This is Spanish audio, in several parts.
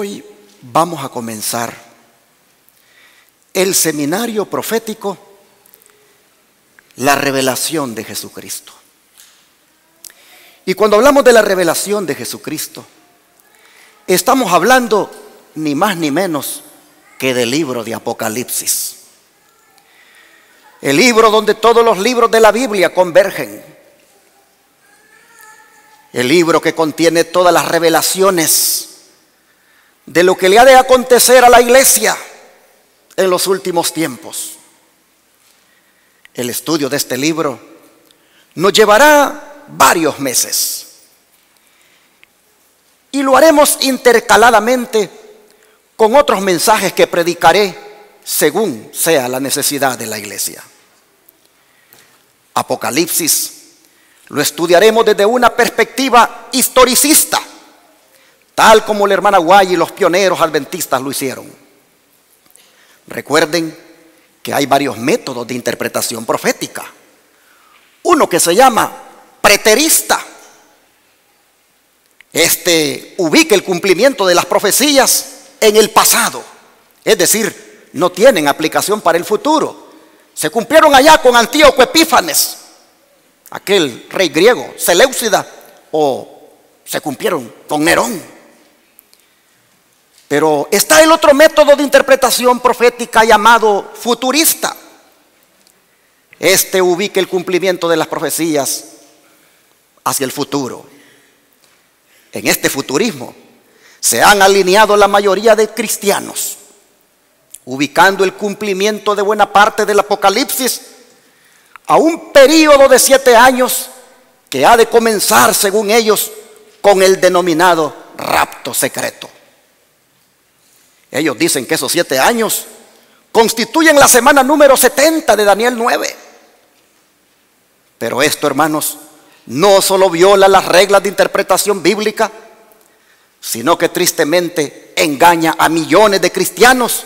Hoy vamos a comenzar el seminario profético, la revelación de Jesucristo. Y cuando hablamos de la revelación de Jesucristo, estamos hablando ni más ni menos que del libro de Apocalipsis. El libro donde todos los libros de la Biblia convergen. El libro que contiene todas las revelaciones de lo que le ha de acontecer a la iglesia en los últimos tiempos. El estudio de este libro nos llevará varios meses y lo haremos intercaladamente con otros mensajes que predicaré según sea la necesidad de la iglesia. Apocalipsis lo estudiaremos desde una perspectiva historicista, tal como la hermana Guay y los pioneros adventistas lo hicieron. Recuerden que hay varios métodos de interpretación profética. Uno que se llama preterista. Este ubica el cumplimiento de las profecías en el pasado, es decir, no tienen aplicación para el futuro. Se cumplieron allá con Antíoco Epífanes, aquel rey griego, Seleucida, o se cumplieron con Nerón. Pero está el otro método de interpretación profética llamado futurista. Este ubica el cumplimiento de las profecías hacia el futuro. En este futurismo se han alineado la mayoría de cristianos, ubicando el cumplimiento de buena parte del Apocalipsis a un periodo de 7 años que ha de comenzar, según ellos, con el denominado rapto secreto. Ellos dicen que esos 7 años constituyen la semana número 70 de Daniel 9. Pero esto, hermanos, no solo viola las reglas de interpretación bíblica, sino que tristemente engaña a millones de cristianos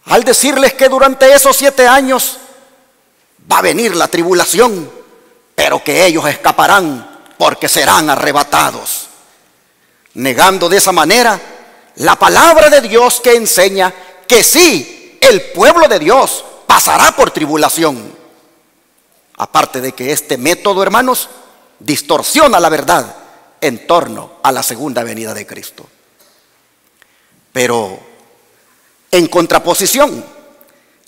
al decirles que durante esos 7 años va a venir la tribulación, pero que ellos escaparán porque serán arrebatados, negando de esa manera la palabra de Dios que enseña que sí, el pueblo de Dios pasará por tribulación. Aparte de que este método, hermanos, distorsiona la verdad en torno a la segunda venida de Cristo. Pero en contraposición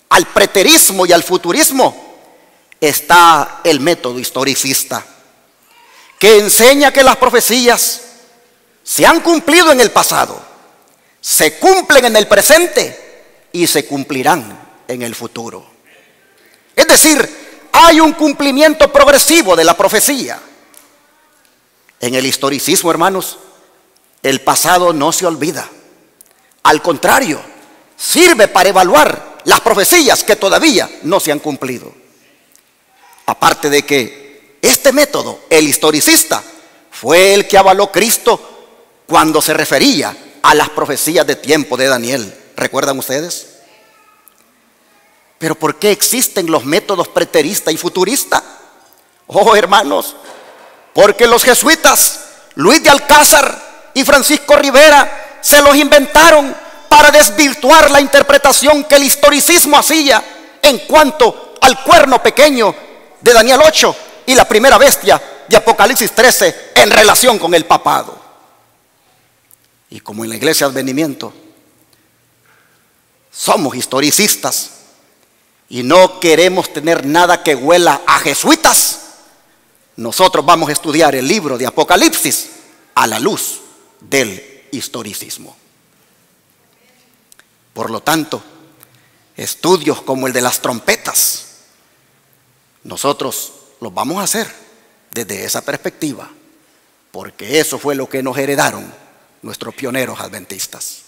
al preterismo y al futurismo está el método historicista, que enseña que las profecías se han cumplido en el pasado, se cumplen en el presente y se cumplirán en el futuro. Es decir, hay un cumplimiento progresivo de la profecía. En el historicismo, hermanos, el pasado no se olvida. Al contrario, sirve para evaluar las profecías que todavía no se han cumplido. Aparte de que este método, el historicista, fue el que avaló Cristo cuando se refería a las profecías de tiempo de Daniel. ¿Recuerdan ustedes? Pero ¿por qué existen los métodos preterista y futurista? Oh, hermanos, porque los jesuitas Luis de Alcázar y Francisco Rivera se los inventaron para desvirtuar la interpretación que el historicismo hacía en cuanto al cuerno pequeño de Daniel 8 y la primera bestia de Apocalipsis 13 en relación con el papado. Y como en la iglesia Advenimiento somos historicistas y no queremos tener nada que huela a jesuitas, nosotros vamos a estudiar el libro de Apocalipsis a la luz del historicismo. Por lo tanto, estudios como el de las trompetas, nosotros los vamos a hacer desde esa perspectiva, porque eso fue lo que nos heredaron nuestros pioneros adventistas.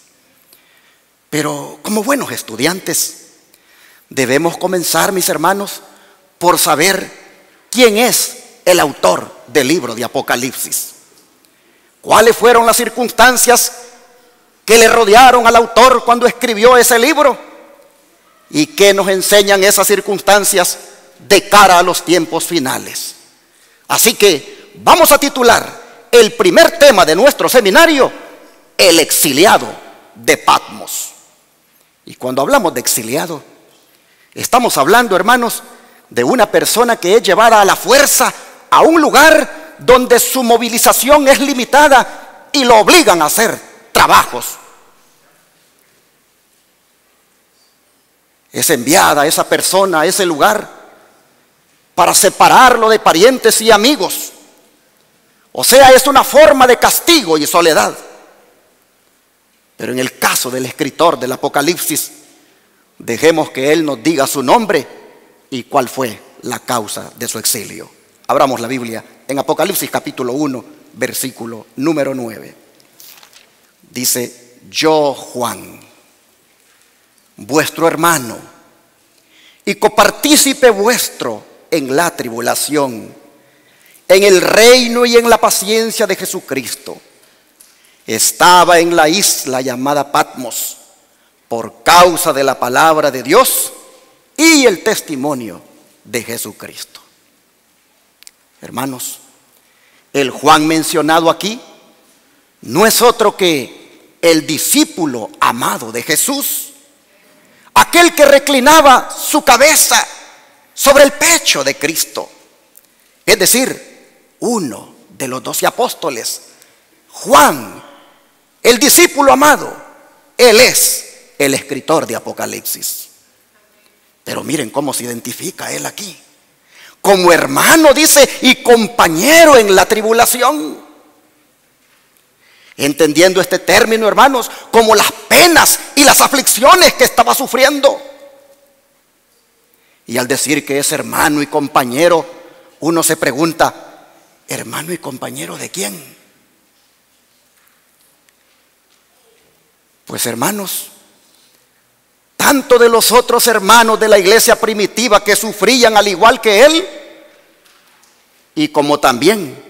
Pero como buenos estudiantes, debemos comenzar, mis hermanos, por saber quién es el autor del libro de Apocalipsis. ¿Cuáles fueron las circunstancias que le rodearon al autor cuando escribió ese libro? ¿Y qué nos enseñan esas circunstancias de cara a los tiempos finales? Así que vamos a titular el primer tema de nuestro seminario: el exiliado de Patmos. Y cuando hablamos de exiliado, estamos hablando, hermanos, de una persona que es llevada a la fuerza a un lugar donde su movilización es limitada y lo obligan a hacer trabajos. Es enviada esa persona a ese lugar para separarlo de parientes y amigos. O sea, es una forma de castigo y soledad. Pero en el caso del escritor del Apocalipsis, dejemos que él nos diga su nombre y cuál fue la causa de su exilio. Abramos la Biblia en Apocalipsis capítulo 1, versículo número 9. Dice: yo, Juan, vuestro hermano y copartícipe vuestro en la tribulación, en el reino y en la paciencia de Jesucristo, estaba en la isla llamada Patmos por causa de la palabra de Dios y el testimonio de Jesucristo. Hermanos, el Juan mencionado aquí no es otro que el discípulo amado de Jesús, aquel que reclinaba su cabeza sobre el pecho de Cristo, es decir, uno de los 12 apóstoles. Juan, el discípulo amado, él es el escritor de Apocalipsis. Pero miren cómo se identifica él aquí: como hermano, dice, y compañero en la tribulación. Entendiendo este término, hermanos, como las penas y las aflicciones que estaba sufriendo. Y al decir que es hermano y compañero, uno se pregunta: ¿hermano y compañero de quién? Pues, hermanos, tanto de los otros hermanos de la iglesia primitiva que sufrían al igual que él, y como también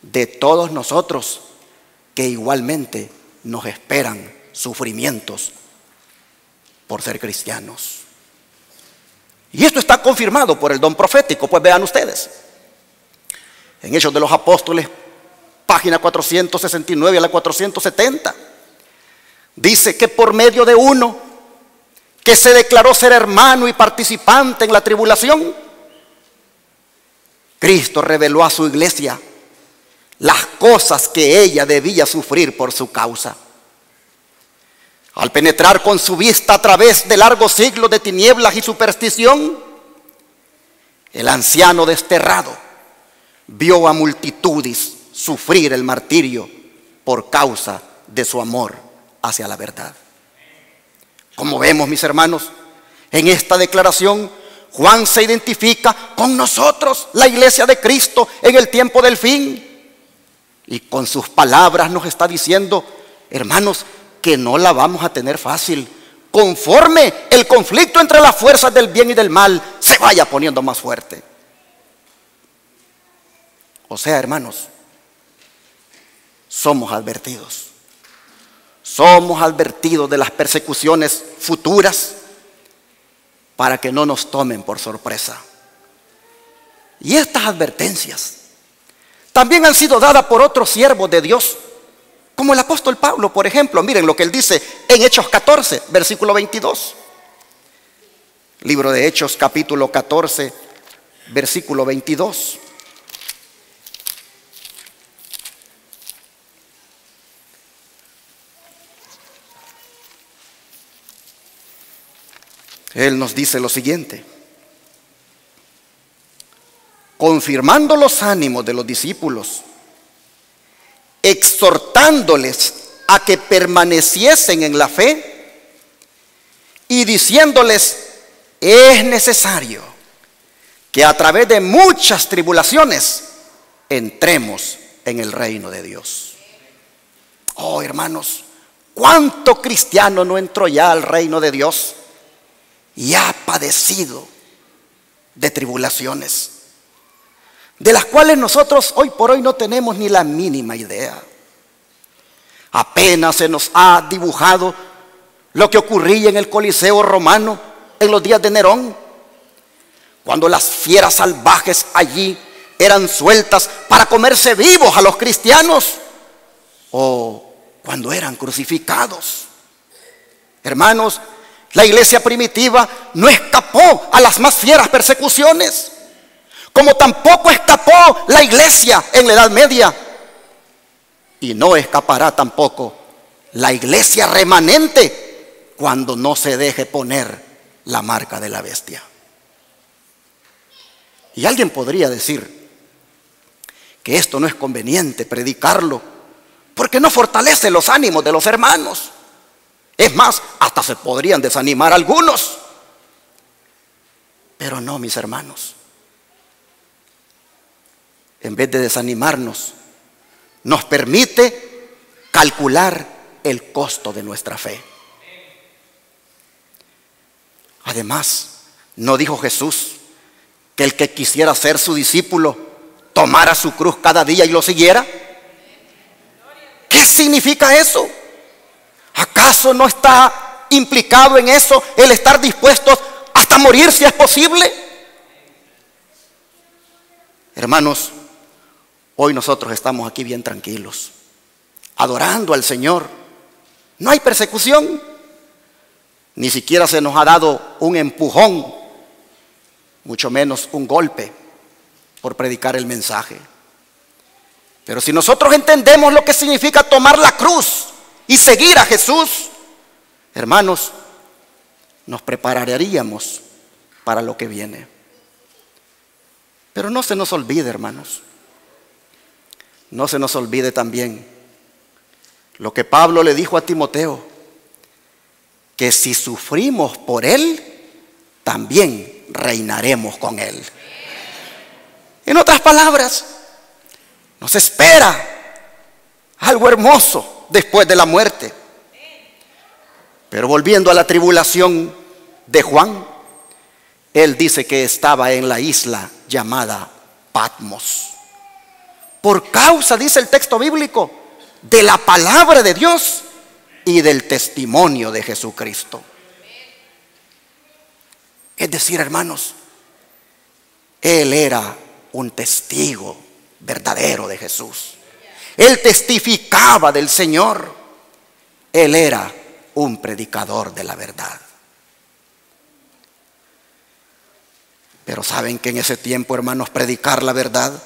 de todos nosotros que igualmente nos esperan sufrimientos por ser cristianos. Y esto está confirmado por el don profético. Pues vean ustedes, en Hechos de los Apóstoles, página 469 a la 470, dice que por medio de uno que se declaró ser hermano y participante en la tribulación, Cristo reveló a su iglesia las cosas que ella debía sufrir por su causa. Al penetrar con su vista a través de largos siglos de tinieblas y superstición, el anciano desterrado vio a multitudes sufrir el martirio por causa de su amor hacia la verdad. Como vemos, mis hermanos, en esta declaración, Juan se identifica con nosotros, la iglesia de Cristo, en el tiempo del fin. Y con sus palabras nos está diciendo, hermanos, que no la vamos a tener fácil, conforme el conflicto entre las fuerzas del bien y del mal se vaya poniendo más fuerte. O sea, hermanos, somos advertidos. Somos advertidos de las persecuciones futuras para que no nos tomen por sorpresa. Y estas advertencias también han sido dadas por otros siervos de Dios, como el apóstol Pablo, por ejemplo. Miren lo que él dice en Hechos 14, versículo 22. Libro de Hechos, capítulo 14, versículo 22. Él nos dice lo siguiente: confirmando los ánimos de los discípulos, exhortándoles a que permaneciesen en la fe y diciéndoles: es necesario que a través de muchas tribulaciones entremos en el reino de Dios. Oh, hermanos, ¿cuánto cristiano no entró ya al reino de Dios y ha padecido de tribulaciones, de las cuales nosotros hoy por hoy no tenemos ni la mínima idea? Apenas se nos ha dibujado lo que ocurría en el Coliseo romano en los días de Nerón, cuando las fieras salvajes allí eran sueltas para comerse vivos a los cristianos. O cuando eran crucificados. Hermanos, la iglesia primitiva no escapó a las más fieras persecuciones, como tampoco escapó la iglesia en la Edad Media, y no escapará tampoco la iglesia remanente cuando no se deje poner la marca de la bestia. Y alguien podría decir que esto no es conveniente predicarlo, porque no fortalece los ánimos de los hermanos. Es más, hasta se podrían desanimar algunos. Pero no, mis hermanos. En vez de desanimarnos, nos permite calcular el costo de nuestra fe. Además, ¿no dijo Jesús que el que quisiera ser su discípulo tomara su cruz cada día y lo siguiera? ¿Qué significa eso? ¿Acaso no está implicado en eso el estar dispuestos hasta morir si es posible? Hermanos, hoy nosotros estamos aquí bien tranquilos, adorando al Señor. No hay persecución, ni siquiera se nos ha dado un empujón, mucho menos un golpe por predicar el mensaje. Pero si nosotros entendemos lo que significa tomar la cruz y seguir a Jesús, hermanos, nos prepararíamos para lo que viene. Pero no se nos olvide, hermanos, no se nos olvide también lo que Pablo le dijo a Timoteo, que si sufrimos por él, también reinaremos con él. En otras palabras, nos espera algo hermoso después de la muerte. Pero volviendo a la tribulación de Juan, él dice que estaba en la isla llamada Patmos, por causa, dice el texto bíblico, de la palabra de Dios y del testimonio de Jesucristo. Es decir, hermanos, él era un testigo verdadero de Jesús. Él testificaba del Señor. Él era un predicador de la verdad. Pero saben que en ese tiempo, hermanos, predicar la verdad,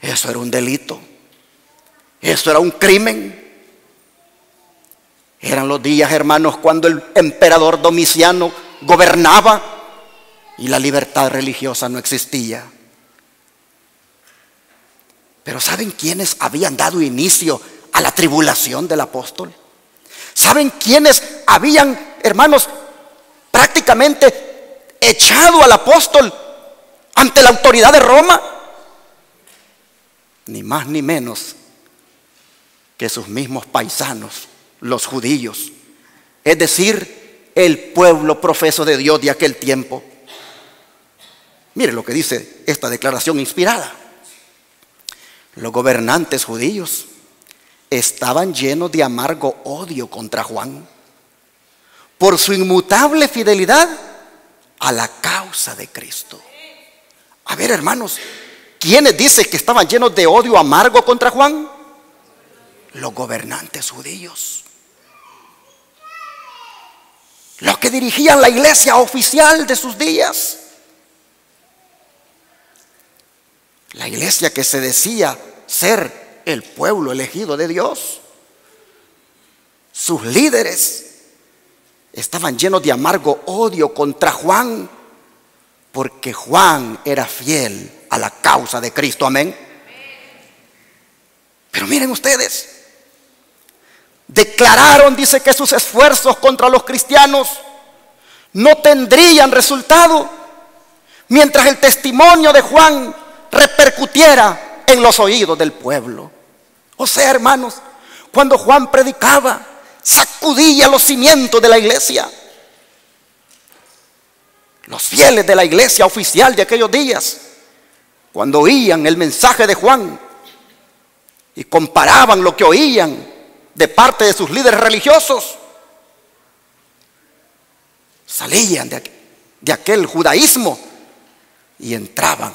eso era un delito, eso era un crimen. Eran los días, hermanos, cuando el emperador Domiciano gobernaba y la libertad religiosa no existía. Pero ¿saben quiénes habían dado inicio a la tribulación del apóstol? ¿Saben quiénes habían, hermanos, prácticamente echado al apóstol ante la autoridad de Roma? Ni más ni menos que sus mismos paisanos, los judíos, es decir, el pueblo profeso de Dios de aquel tiempo. Mire lo que dice esta declaración inspirada. Los gobernantes judíos estaban llenos de amargo odio contra Juan por su inmutable fidelidad a la causa de Cristo. A ver, hermanos, ¿quiénes dicen que estaban llenos de odio amargo contra Juan? Los gobernantes judíos, los que dirigían la iglesia oficial de sus días, la iglesia que se decía ser el pueblo elegido de Dios. Sus líderes estaban llenos de amargo odio contra Juan, porque Juan era fiel a la causa de Cristo. Amén. Pero miren ustedes, declararon, dice, que sus esfuerzos contra los cristianos no tendrían resultado mientras el testimonio de Juan repercutiera en los oídos del pueblo. O sea, hermanos, cuando Juan predicaba, sacudía los cimientos de la iglesia. Los fieles de la iglesia oficial de aquellos días, cuando oían el mensaje de Juan y comparaban lo que oían de parte de sus líderes religiosos, salían de aquel judaísmo y entraban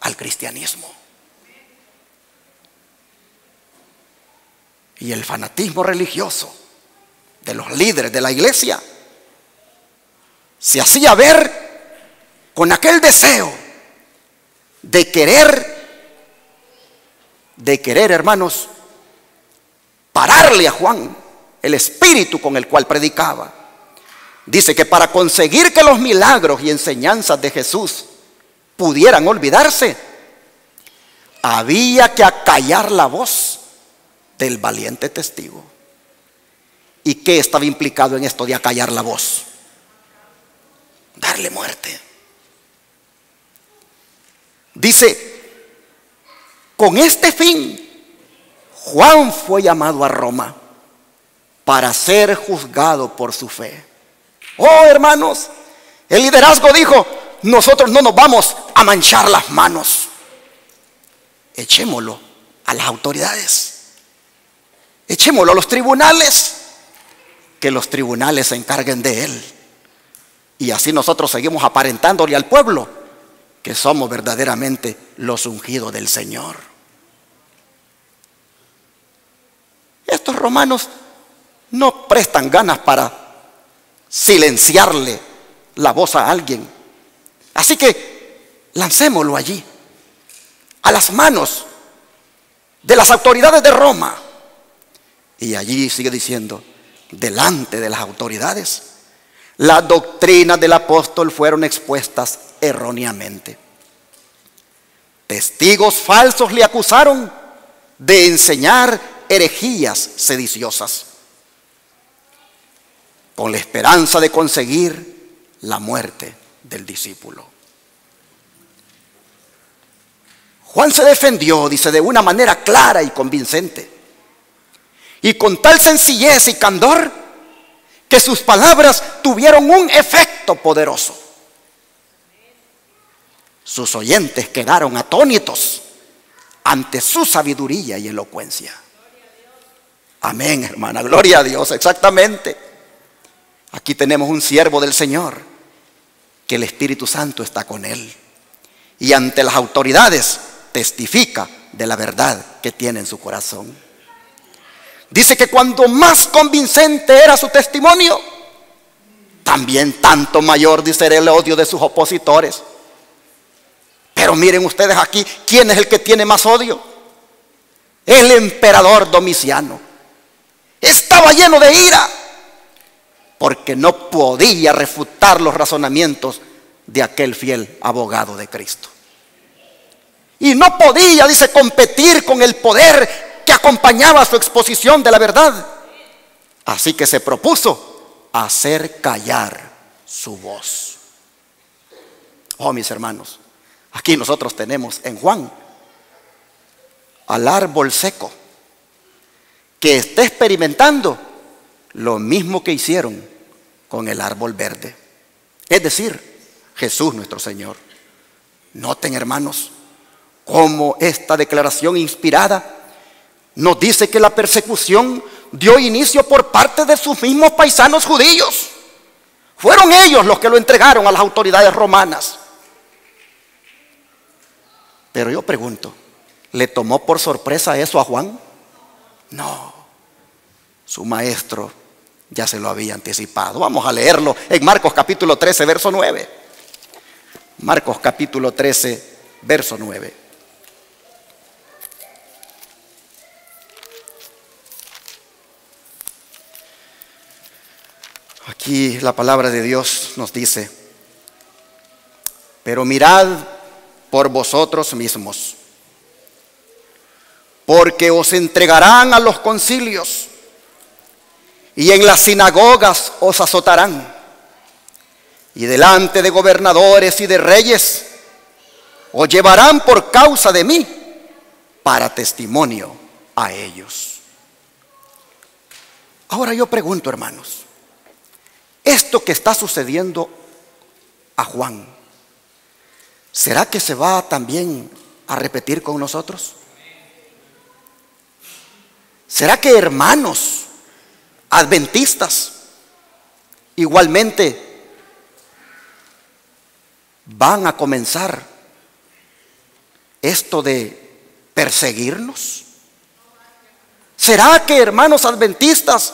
al cristianismo. y el fanatismo religioso de los líderes de la iglesia se hacía ver con aquel deseo de querer, hermanos, pararle a Juan el espíritu con el cual predicaba. Dice que para conseguir que los milagros y enseñanzas de Jesús pudieran olvidarse, había que acallar la voz del valiente testigo. ¿Y qué estaba implicado en esto de acallar la voz? Darle muerte. Dice, con este fin, Juan fue llamado a Roma para ser juzgado por su fe. Oh, hermanos, el liderazgo dijo, nosotros no nos vamos a manchar las manos. Echémoslo a las autoridades. Echémoslo a los tribunales. Que los tribunales se encarguen de él. Y así nosotros seguimos aparentándole al pueblo que somos verdaderamente los ungidos del Señor. Estos romanos no prestan ganas para silenciarle la voz a alguien. Así que lancémoslo allí, a las manos de las autoridades de Roma. Y allí sigue diciendo, delante de las autoridades, las doctrinas del apóstol fueron expuestas erróneamente. Testigos falsos le acusaron de enseñar herejías sediciosas, con la esperanza de conseguir la muerte del discípulo. Juan se defendió, dice, de una manera clara y convincente, y con tal sencillez y candor que sus palabras tuvieron un efecto poderoso. Sus oyentes quedaron atónitos ante su sabiduría y elocuencia. Amén, hermana, gloria a Dios, exactamente. Aquí tenemos un siervo del Señor, que el Espíritu Santo está con él, y ante las autoridades testifica de la verdad que tiene en su corazón. Dice que cuando más convincente era su testimonio, también tanto mayor, dice, era el odio de sus opositores. Pero miren ustedes aquí, ¿quién es el que tiene más odio? El emperador Domiciano. Estaba lleno de ira, porque no podía refutar los razonamientos de aquel fiel abogado de Cristo. Y no podía, dice, competir con el poder que acompañaba su exposición de la verdad. Así que se propuso hacer callar su voz. Oh, mis hermanos, aquí nosotros tenemos en Juan al árbol seco que está experimentando lo mismo que hicieron con el árbol verde, es decir, Jesús nuestro Señor. Noten, hermanos, cómo esta declaración inspirada nos dice que la persecución dio inicio por parte de sus mismos paisanos judíos. Fueron ellos los que lo entregaron a las autoridades romanas. Pero yo pregunto, ¿le tomó por sorpresa eso a Juan? No, su maestro ya se lo había anticipado. Vamos a leerlo en Marcos capítulo 13, verso 9. Marcos capítulo 13, verso 9. Aquí la palabra de Dios nos dice, pero mirad por vosotros mismos, porque os entregarán a los concilios y en las sinagogas os azotarán, y delante de gobernadores y de reyes os llevarán por causa de mí para testimonio a ellos. Ahora yo pregunto, hermanos, esto que está sucediendo a Juan, ¿será que se va también a repetir con nosotros? ¿Será que hermanos adventistas igualmente van a comenzar esto de perseguirnos? ¿Será que, hermanos adventistas,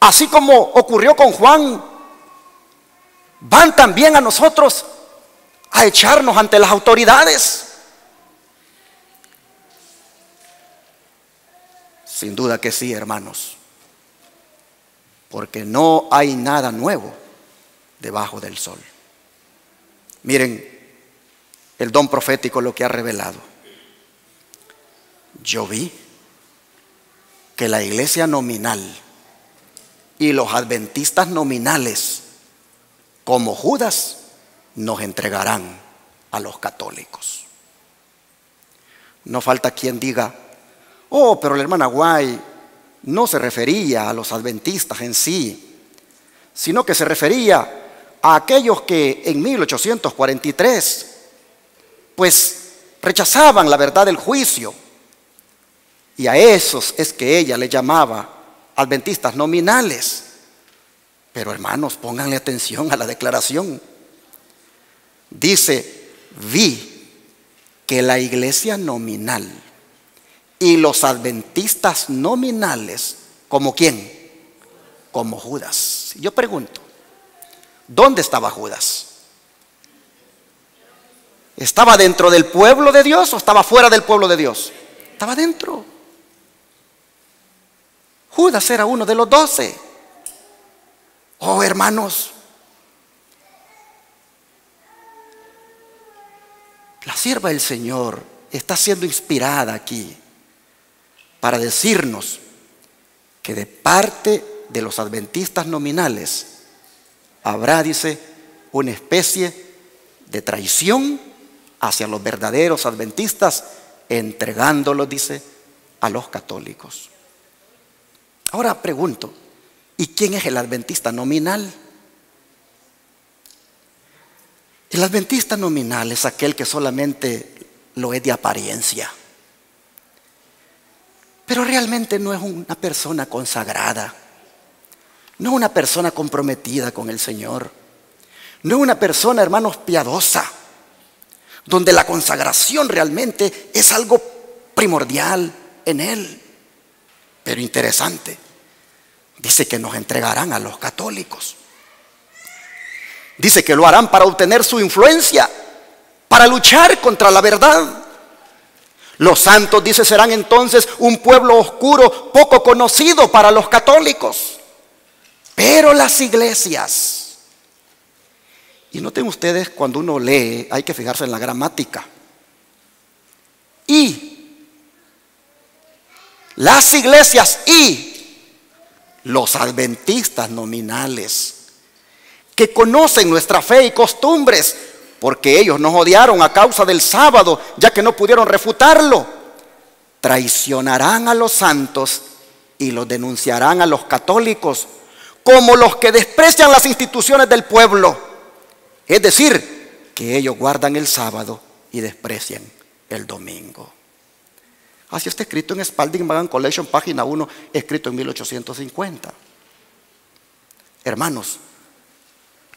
así como ocurrió con Juan, van también a nosotros a echarnos ante las autoridades? Sin duda que sí, hermanos, porque no hay nada nuevo debajo del sol. Miren el don profético lo que ha revelado. Yo vi que la iglesia nominal y los adventistas nominales, como Judas, nos entregarán a los católicos. No falta quien diga: oh, pero la hermana Guay no se refería a los adventistas en sí, sino que se refería a aquellos que en 1843 pues rechazaban la verdad del juicio, y a esos es que ella le llamaba adventistas nominales. Pero hermanos, pónganle atención a la declaración. Dice: vi que la iglesia nominal y los adventistas nominales, ¿como quién? Como Judas. Yo pregunto, ¿dónde estaba Judas? ¿Estaba dentro del pueblo de Dios o estaba fuera del pueblo de Dios? Estaba dentro. Judas era uno de los 12. Oh, hermanos, la sierva del Señor está siendo inspirada aquí para decirnos que de parte de los adventistas nominales habrá, dice, una especie de traición hacia los verdaderos adventistas, entregándolos, dice, a los católicos. Ahora pregunto, ¿y quién es el adventista nominal? El adventista nominal es aquel que solamente lo es de apariencia, pero realmente no es una persona consagrada, no es una persona comprometida con el Señor, no es una persona, hermanos, piadosa, donde la consagración realmente es algo primordial en él. Pero interesante, dice que nos entregarán a los católicos. Dice que lo harán para obtener su influencia, para luchar contra la verdad. Los santos, dice, serán entonces un pueblo oscuro, poco conocido para los católicos. Pero las iglesias, y noten ustedes, cuando uno lee, hay que fijarse en la gramática. Y las iglesias y los adventistas nominales, que conocen nuestra fe y costumbres, porque ellos nos odiaron a causa del sábado, ya que no pudieron refutarlo, traicionarán a los santos y los denunciarán a los católicos como los que desprecian las instituciones del pueblo. Es decir, que ellos guardan el sábado y desprecian el domingo. Así está escrito en Spalding Magan Collection, página 1, escrito en 1850. Hermanos,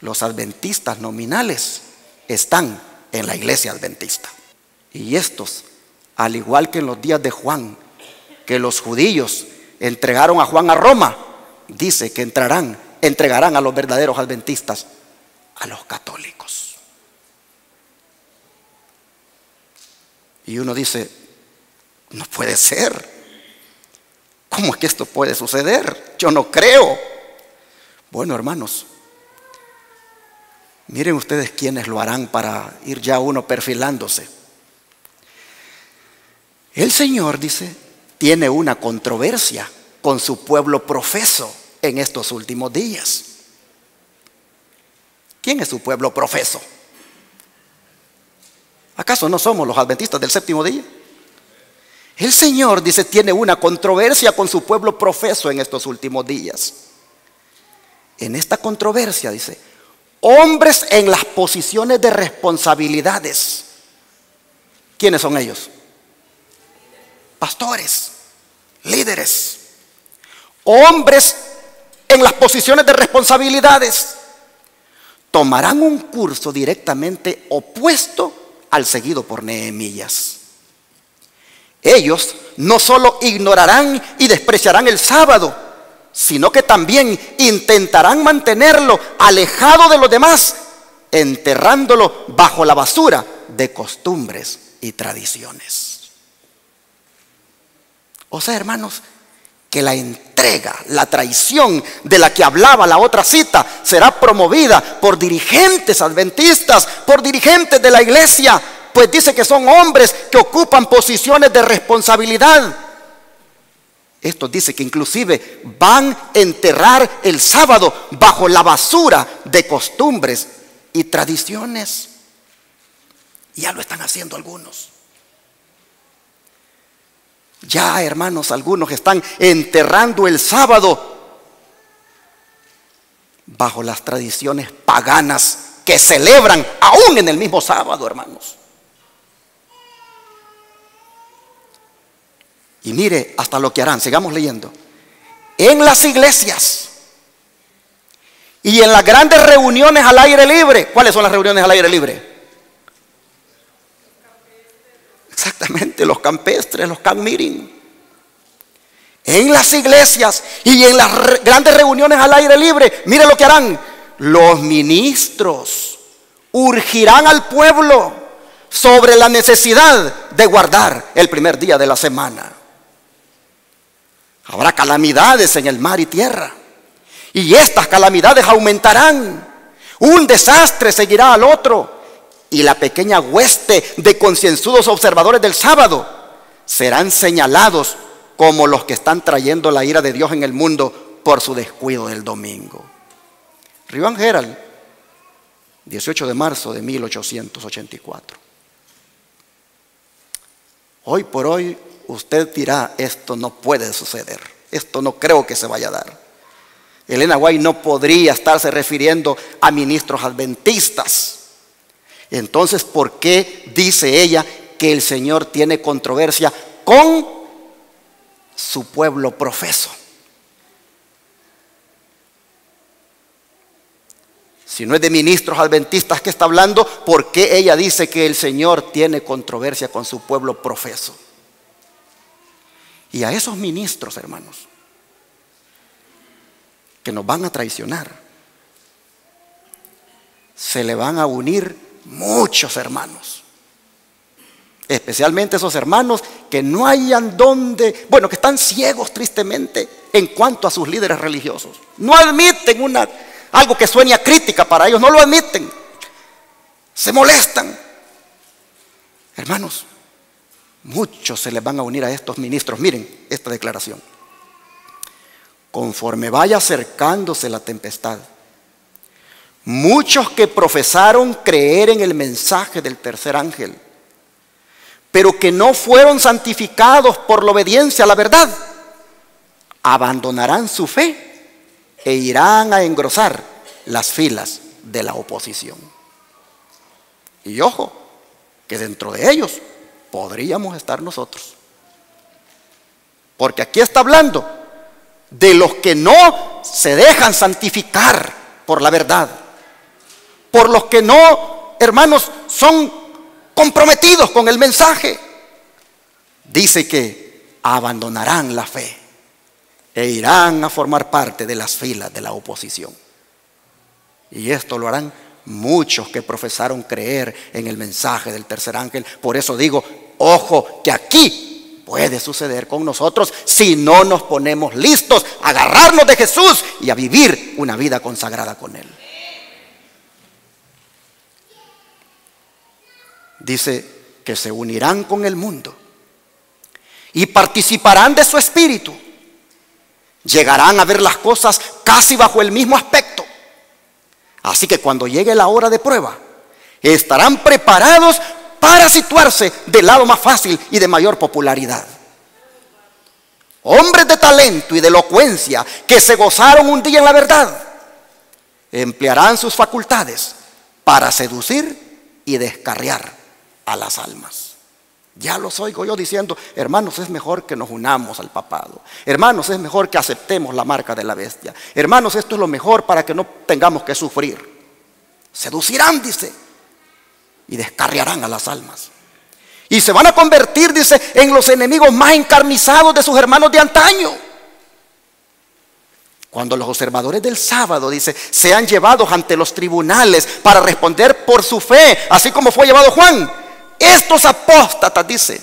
los adventistas nominales están en la iglesia adventista. Y estos, al igual que en los días de Juan, que los judíos entregaron a Juan a Roma, dice que entregarán a los verdaderos adventistas a los católicos. Y uno dice: no puede ser. ¿Cómo es que esto puede suceder? Yo no creo. Bueno, hermanos, miren ustedes quiénes lo harán para ir ya uno perfilándose. El Señor, dice, tiene una controversia con su pueblo profeso en estos últimos días. ¿Quién es su pueblo profeso? ¿Acaso no somos los adventistas del séptimo día? El Señor, dice, tiene una controversia con su pueblo profeso en estos últimos días. En esta controversia, dice, hombres en las posiciones de responsabilidades. ¿Quiénes son ellos? Pastores, líderes, hombres en las posiciones de responsabilidades tomarán un curso directamente opuesto al seguido por Nehemías. Ellos no solo ignorarán y despreciarán el sábado, sino que también intentarán mantenerlo alejado de los demás, enterrándolo bajo la basura de costumbres y tradiciones. O sea, hermanos, que la entrega, la traición de la que hablaba la otra cita será promovida por dirigentes adventistas, por dirigentes de la iglesia, pues dice que son hombres que ocupan posiciones de responsabilidad. Esto dice que inclusive van a enterrar el sábado bajo la basura de costumbres y tradiciones. Y ya lo están haciendo algunos. Ya, hermanos, algunos están enterrando el sábado bajo las tradiciones paganas que celebran aún en el mismo sábado, hermanos. Y mire hasta lo que harán. Sigamos leyendo. En las iglesias y en las grandes reuniones al aire libre. ¿Cuáles son las reuniones al aire libre? Exactamente, los campestres, los camp meeting. En las iglesias y en las grandes reuniones al aire libre, mire lo que harán. Los ministros urgirán al pueblo sobre la necesidad de guardar el primer día de la semana. Habrá calamidades en el mar y tierra, y estas calamidades aumentarán. Un desastre seguirá al otro, y la pequeña hueste de concienzudos observadores del sábado serán señalados como los que están trayendo la ira de Dios en el mundo por su descuido del domingo. Review and Herald, 18 de marzo de 1884. Hoy por hoy usted dirá, esto no puede suceder, esto no creo que se vaya a dar. Elena White no podría estarse refiriendo a ministros adventistas. Entonces, ¿por qué dice ella que el Señor tiene controversia con su pueblo profeso? Si no es de ministros adventistas que está hablando, ¿por qué ella dice que el Señor tiene controversia con su pueblo profeso? Y a esos ministros, hermanos, que nos van a traicionar, se le van a unir muchos hermanos, especialmente esos hermanos que no hayan donde, bueno, que están ciegos tristemente en cuanto a sus líderes religiosos. No admiten algo que suene a crítica para ellos, no lo admiten, se molestan. Hermanos, muchos se les van a unir a estos ministros. Miren esta declaración: conforme vaya acercándose la tempestad, muchos que profesaron creer en el mensaje del tercer ángel, pero que no fueron santificados por la obediencia a la verdad, abandonarán su fe e irán a engrosar las filas de la oposición. Y ojo, que dentro de ellos podríamos estar nosotros, porque aquí está hablando de los que no se dejan santificar por la verdad, por los que no, hermanos, son comprometidos con el mensaje. Dice que abandonarán la fe e irán a formar parte de las filas de la oposición. Y esto lo harán muchos que profesaron creer en el mensaje del tercer ángel. Por eso digo, ojo, que aquí puede suceder con nosotros si no nos ponemos listos a agarrarnos de Jesús y a vivir una vida consagrada con Él. Dice que se unirán con el mundo y participarán de su espíritu. Llegarán a ver las cosas casi bajo el mismo aspecto. Así que cuando llegue la hora de prueba, estarán preparados para situarse del lado más fácil y de mayor popularidad. Hombres de talento y de elocuencia que se gozaron un día en la verdad, emplearán sus facultades para seducir y descarriar a las almas. Ya los oigo yo diciendo, hermanos, es mejor que nos unamos al papado. Hermanos, es mejor que aceptemos la marca de la bestia. Hermanos, esto es lo mejor para que no tengamos que sufrir. Seducirán, dice, y descarriarán a las almas. Y se van a convertir, dice, en los enemigos más encarnizados de sus hermanos de antaño. Cuando los observadores del sábado, dice, sean llevados ante los tribunales para responder por su fe, así como fue llevado Juan, estos apóstatas, dice,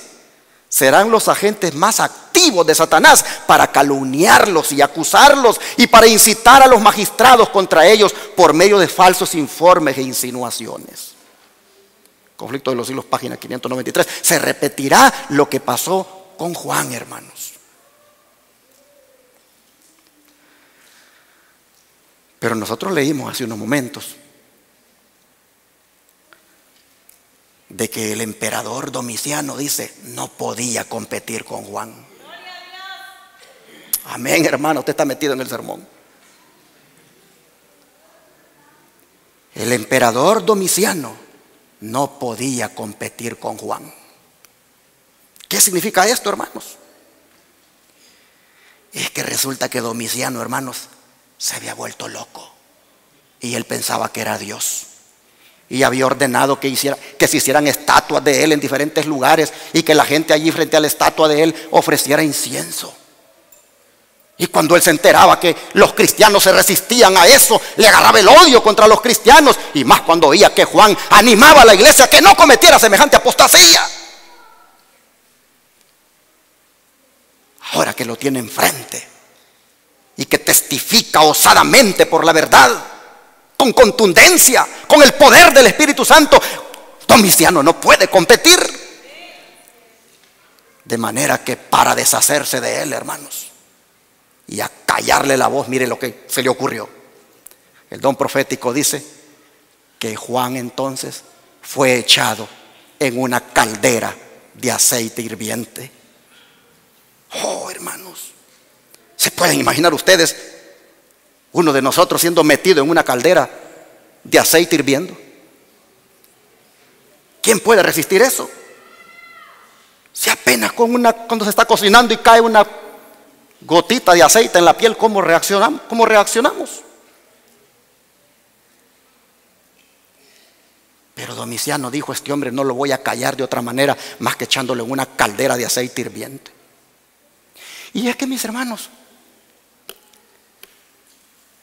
serán los agentes más activos de Satanás para calumniarlos y acusarlos y para incitar a los magistrados contra ellos por medio de falsos informes e insinuaciones. Conflicto de los Siglos, página 593. Se repetirá lo que pasó con Juan, hermanos. Pero nosotros leímos hace unos momentos de que el emperador Domiciano, dice, no podía competir con Juan. Amén, hermano, usted está metido en el sermón. El emperador Domiciano no podía competir con Juan. ¿Qué significa esto, hermanos? Es que resulta que Domiciano, hermanos, se había vuelto loco y él pensaba que era Dios y había ordenado que se hicieran estatuas de él en diferentes lugares y que la gente allí frente a la estatua de él ofreciera incienso. Y cuando él se enteraba que los cristianos se resistían a eso, le agarraba el odio contra los cristianos, y más cuando oía que Juan animaba a la iglesia a que no cometiera semejante apostasía. Ahora que lo tiene enfrente y que testifica osadamente por la verdad, con contundencia, con el poder del Espíritu Santo, Domiciano no puede competir. De manera que para deshacerse de él, hermanos, y a callarle la voz, mire lo que se le ocurrió. El don profético dice que Juan entonces fue echado en una caldera de aceite hirviente. Oh, hermanos, ¿se pueden imaginar ustedes uno de nosotros siendo metido en una caldera de aceite hirviendo? ¿Quién puede resistir eso? Si apenas cuando se está cocinando y cae una gotita de aceite en la piel, ¿cómo reaccionamos? ¿Cómo reaccionamos? Pero Domiciano dijo: este hombre no lo voy a callar de otra manera más que echándole en una caldera de aceite hirviente. Y es que, mis hermanos,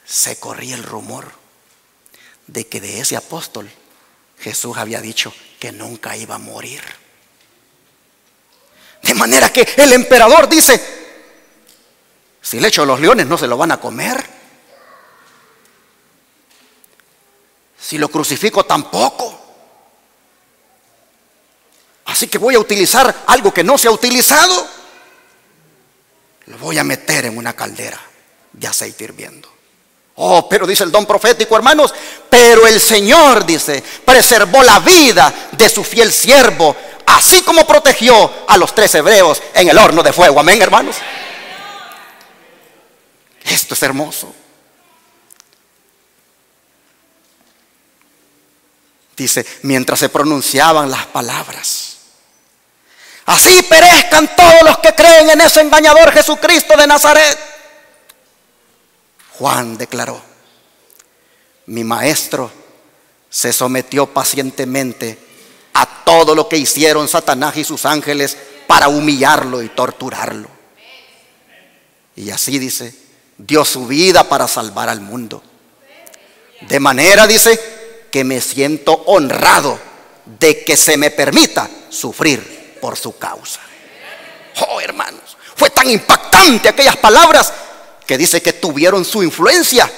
se corría el rumor de que de ese apóstol Jesús había dicho que nunca iba a morir. De manera que el emperador dice: si le echo a los leones no se lo van a comer, si lo crucifico tampoco. Así que voy a utilizar algo que no se ha utilizado. Lo voy a meter en una caldera de aceite hirviendo. Oh, pero dice el don profético, hermanos, pero el Señor, dice, preservó la vida de su fiel siervo, así como protegió a los 3 hebreos en el horno de fuego. Amén, hermanos. Esto es hermoso. Dice: mientras se pronunciaban las palabras, así perezcan todos los que creen en ese engañador Jesucristo de Nazaret. Juan declaró: mi maestro se sometió pacientemente a todo lo que hicieron Satanás y sus ángeles para humillarlo y torturarlo. Y así, dice, dio su vida para salvar al mundo. De manera, dice, que me siento honrado de que se me permita sufrir por su causa. Oh, hermanos, fue tan impactante aquellas palabras que dice que tuvieron su influencia,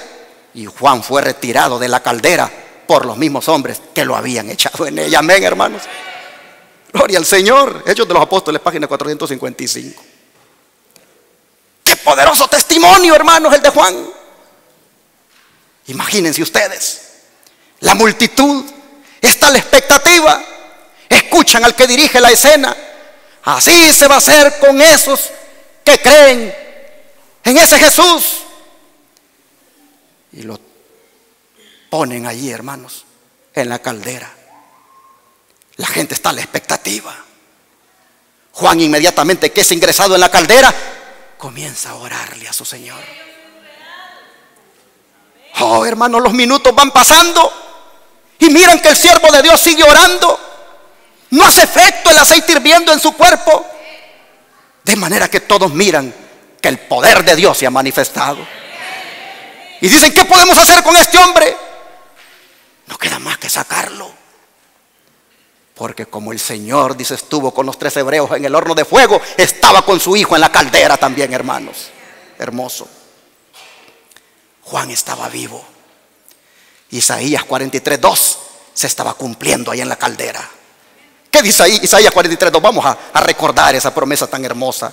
y Juan fue retirado de la caldera por los mismos hombres que lo habían echado en ella. Amén, hermanos. Gloria al Señor. Hechos de los Apóstoles, página 455. Qué poderoso testimonio, hermanos, el de Juan. Imagínense ustedes, la multitud está a la expectativa, escuchan al que dirige la escena. Así se va a hacer con esos que creen en ese Jesús. Y lo ponen allí, hermanos, en la caldera. La gente está a la expectativa. Juan, inmediatamente que es ingresado en la caldera, comienza a orarle a su Señor. Oh, hermanos, los minutos van pasando y miran que el siervo de Dios sigue orando. No hace efecto el aceite hirviendo en su cuerpo. De manera que todos miran que el poder de Dios se ha manifestado. Y dicen, ¿qué podemos hacer con este hombre? No queda más que sacarlo. Porque como el Señor, dice, estuvo con los 3 hebreos en el horno de fuego, estaba con su hijo en la caldera también, hermanos. Hermoso. Juan estaba vivo. Isaías 43:2 se estaba cumpliendo ahí en la caldera. ¿Qué dice ahí Isaías 43:2? Vamos a recordar esa promesa tan hermosa.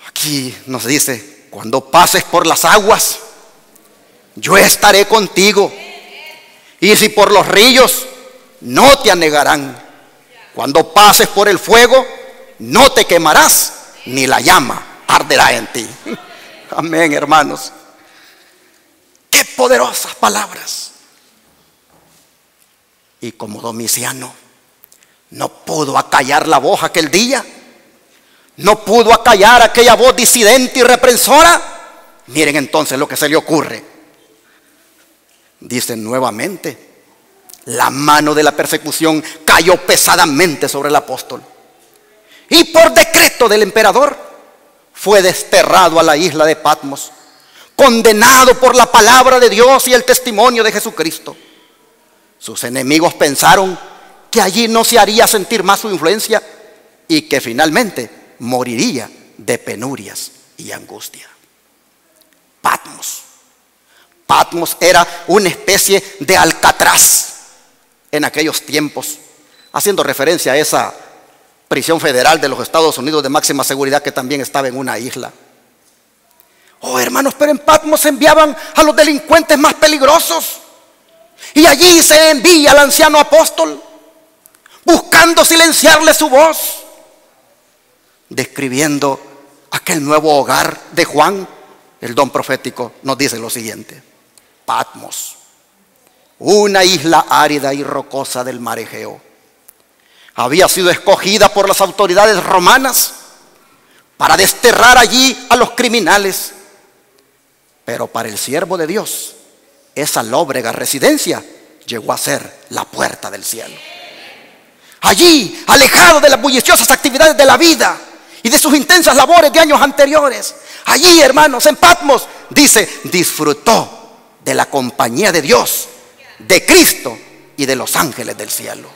Aquí nos dice, cuando pases por las aguas, yo estaré contigo. Y si por los ríos, no te anegarán. Cuando pases por el fuego, no te quemarás, ni la llama arderá en ti. Amén, hermanos. Qué poderosas palabras. Y como Domiciano no pudo acallar la voz aquel día, no pudo acallar aquella voz disidente y reprensora, miren entonces lo que se le ocurre. Dice nuevamente, la mano de la persecución cayó pesadamente sobre el apóstol. Y por decreto del emperador fue desterrado a la isla de Patmos, condenado por la palabra de Dios y el testimonio de Jesucristo. Sus enemigos pensaron que allí no se haría sentir más su influencia y que finalmente moriría de penurias y angustia. Patmos. Patmos era una especie de Alcatraz en aquellos tiempos, haciendo referencia a esa prisión federal de los Estados Unidos de máxima seguridad que también estaba en una isla. Oh, hermanos, pero en Patmos se enviaban a los delincuentes más peligrosos. Y allí se envía al anciano apóstol, buscando silenciarle su voz, describiendo aquel nuevo hogar de Juan. El don profético nos dice lo siguiente: Patmos, una isla árida y rocosa del mar Egeo, había sido escogida por las autoridades romanas para desterrar allí a los criminales. Pero para el siervo de Dios, esa lóbrega residencia llegó a ser la puerta del cielo. Allí, alejado de las bulliciosas actividades de la vida y de sus intensas labores de años anteriores, allí, hermanos, en Patmos, dice, disfrutó de la compañía de Dios, de Cristo y de los ángeles del cielo.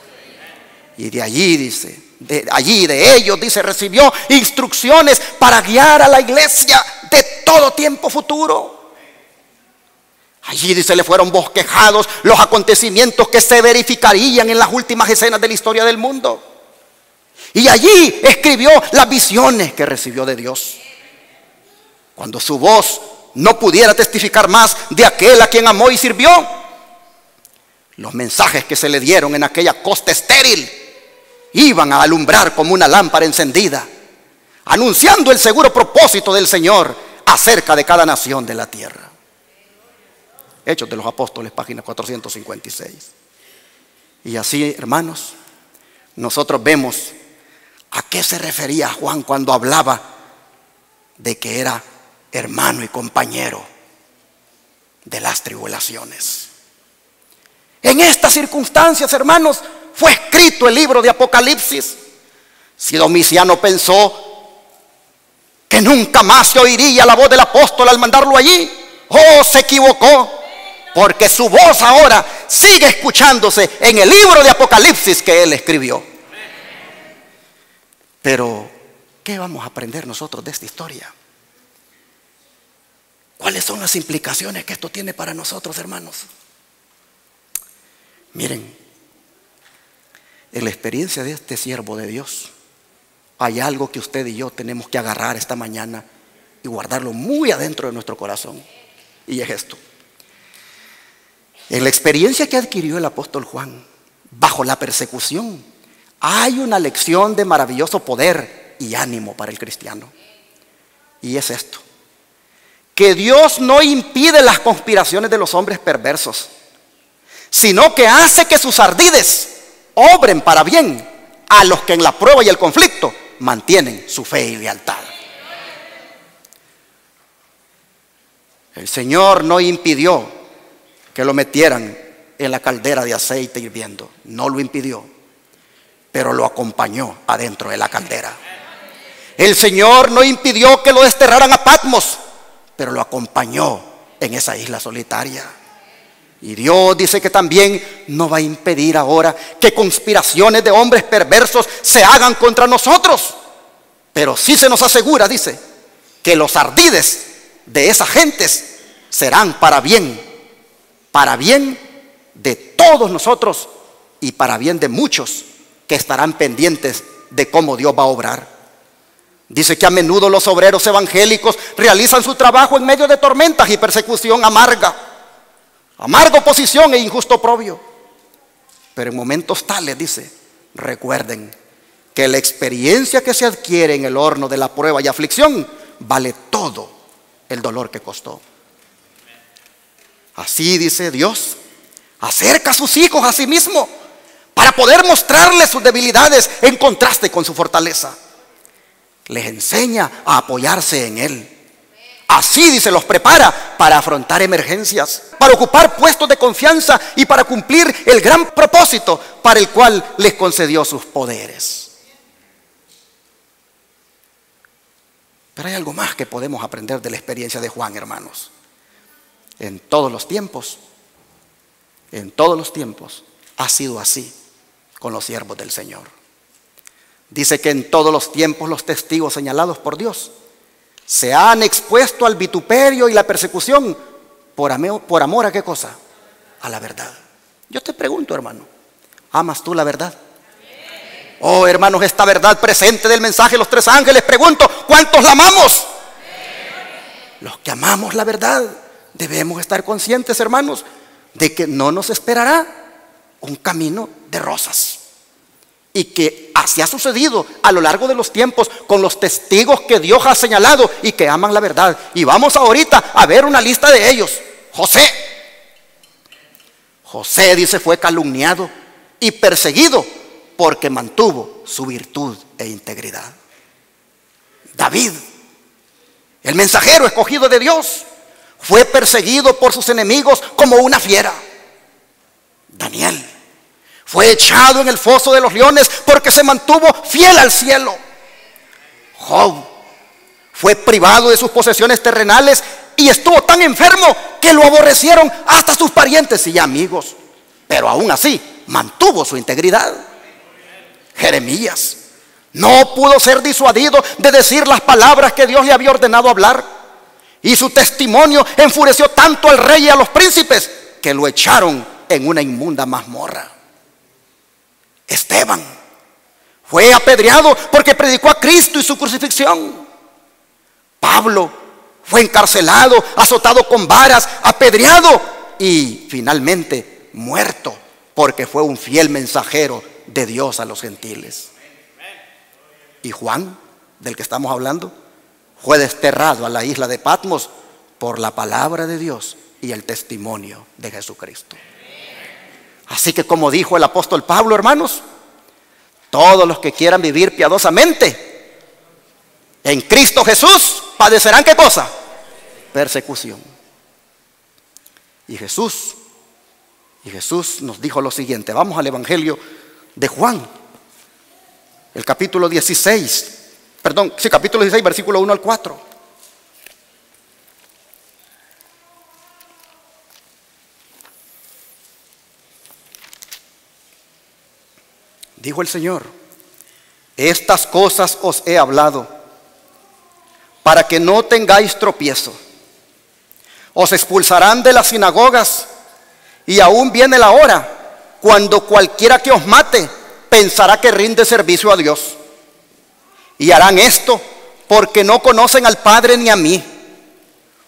Y de allí, dice, de ellos, dice, recibió instrucciones para guiar a la iglesia de todo tiempo futuro. Allí, dice, le fueron bosquejados los acontecimientos que se verificarían en las últimas escenas de la historia del mundo. Y allí escribió las visiones que recibió de Dios. Cuando su voz no pudiera testificar más de aquel a quien amó y sirvió, los mensajes que se le dieron en aquella costa estéril iban a alumbrar como una lámpara encendida, anunciando el seguro propósito del Señor acerca de cada nación de la tierra. Hechos de los Apóstoles, página 456. Y así, hermanos, nosotros vemos a qué se refería Juan cuando hablaba de que era hermano y compañero de las tribulaciones. En estas circunstancias, hermanos, fue escrito el libro de Apocalipsis. Si Domiciano pensó que nunca más se oiría la voz del apóstol al mandarlo allí, oh, se equivocó. Porque su voz ahora sigue escuchándose en el libro de Apocalipsis que él escribió. Pero, ¿qué vamos a aprender nosotros de esta historia? ¿Cuáles son las implicaciones que esto tiene para nosotros, hermanos? Miren, en la experiencia de este siervo de Dios, hay algo que usted y yo tenemos que agarrar esta mañana y guardarlo muy adentro de nuestro corazón. Y es esto. En la experiencia que adquirió el apóstol Juan, bajo la persecución, hay una lección de maravilloso poder y ánimo para el cristiano. Y es esto: que Dios no impide las conspiraciones de los hombres perversos, sino que hace que sus ardides obren para bien a los que en la prueba y el conflicto mantienen su fe y lealtad. El Señor no impidió que lo metieran en la caldera de aceite hirviendo. No lo impidió, pero lo acompañó adentro de la caldera. El Señor no impidió que lo desterraran a Patmos, pero lo acompañó en esa isla solitaria. Y Dios dice que también no va a impedir ahora que conspiraciones de hombres perversos se hagan contra nosotros. Pero sí se nos asegura, dice, que los ardides de esas gentes serán para bien de todos nosotros y para bien de muchos que estarán pendientes de cómo Dios va a obrar. Dice que a menudo los obreros evangélicos realizan su trabajo en medio de tormentas y persecución amarga, amarga oposición e injusto oprobio. Pero en momentos tales, dice, recuerden que la experiencia que se adquiere en el horno de la prueba y aflicción vale todo el dolor que costó. Así dice Dios, acerca a sus hijos a sí mismo para poder mostrarles sus debilidades en contraste con su fortaleza. Les enseña a apoyarse en Él. Así, dice, los prepara para afrontar emergencias, para ocupar puestos de confianza y para cumplir el gran propósito para el cual les concedió sus poderes. Pero hay algo más que podemos aprender de la experiencia de Juan, hermanos. En todos los tiempos ha sido así con los siervos del Señor. Dice que en todos los tiempos los testigos señalados por Dios se han expuesto al vituperio y la persecución por amor ¿a qué cosa? A la verdad. Yo te pregunto, hermano, ¿amas tú la verdad? Oh, hermanos, esta verdad presente del mensaje de los tres ángeles, pregunto, ¿cuántos la amamos? Los que amamos la verdad debemos estar conscientes, hermanos, de que no nos esperará un camino de rosas. Y que así ha sucedido a lo largo de los tiempos con los testigos que Dios ha señalado y que aman la verdad. Y vamos ahorita a ver una lista de ellos. José, dice, fue calumniado y perseguido porque mantuvo su virtud e integridad. David, el mensajero escogido de Dios, fue perseguido por sus enemigos como una fiera. Daniel fue echado en el foso de los leones porque se mantuvo fiel al cielo. Job fue privado de sus posesiones terrenales y estuvo tan enfermo que lo aborrecieron hasta sus parientes y amigos, pero aún así mantuvo su integridad. Jeremías no pudo ser disuadido de decir las palabras que Dios le había ordenado hablar, y su testimonio enfureció tanto al rey y a los príncipes que lo echaron en una inmunda mazmorra. Esteban fue apedreado porque predicó a Cristo y su crucifixión. Pablo fue encarcelado, azotado con varas, apedreado y finalmente muerto porque fue un fiel mensajero de Dios a los gentiles. Y Juan, del que estamos hablando, fue desterrado a la isla de Patmos por la palabra de Dios y el testimonio de Jesucristo. Así que, como dijo el apóstol Pablo, hermanos, todos los que quieran vivir piadosamente en Cristo Jesús padecerán ¿qué cosa? Persecución. Y Jesús nos dijo lo siguiente. Vamos al Evangelio de Juan, el capítulo 16, versículo 1 al 4. Dijo el Señor: estas cosas os he hablado para que no tengáis tropiezo. Os expulsarán de las sinagogas, y aún viene la hora cuando cualquiera que os mate pensará que rinde servicio a Dios. Y harán esto porque no conocen al Padre ni a mí.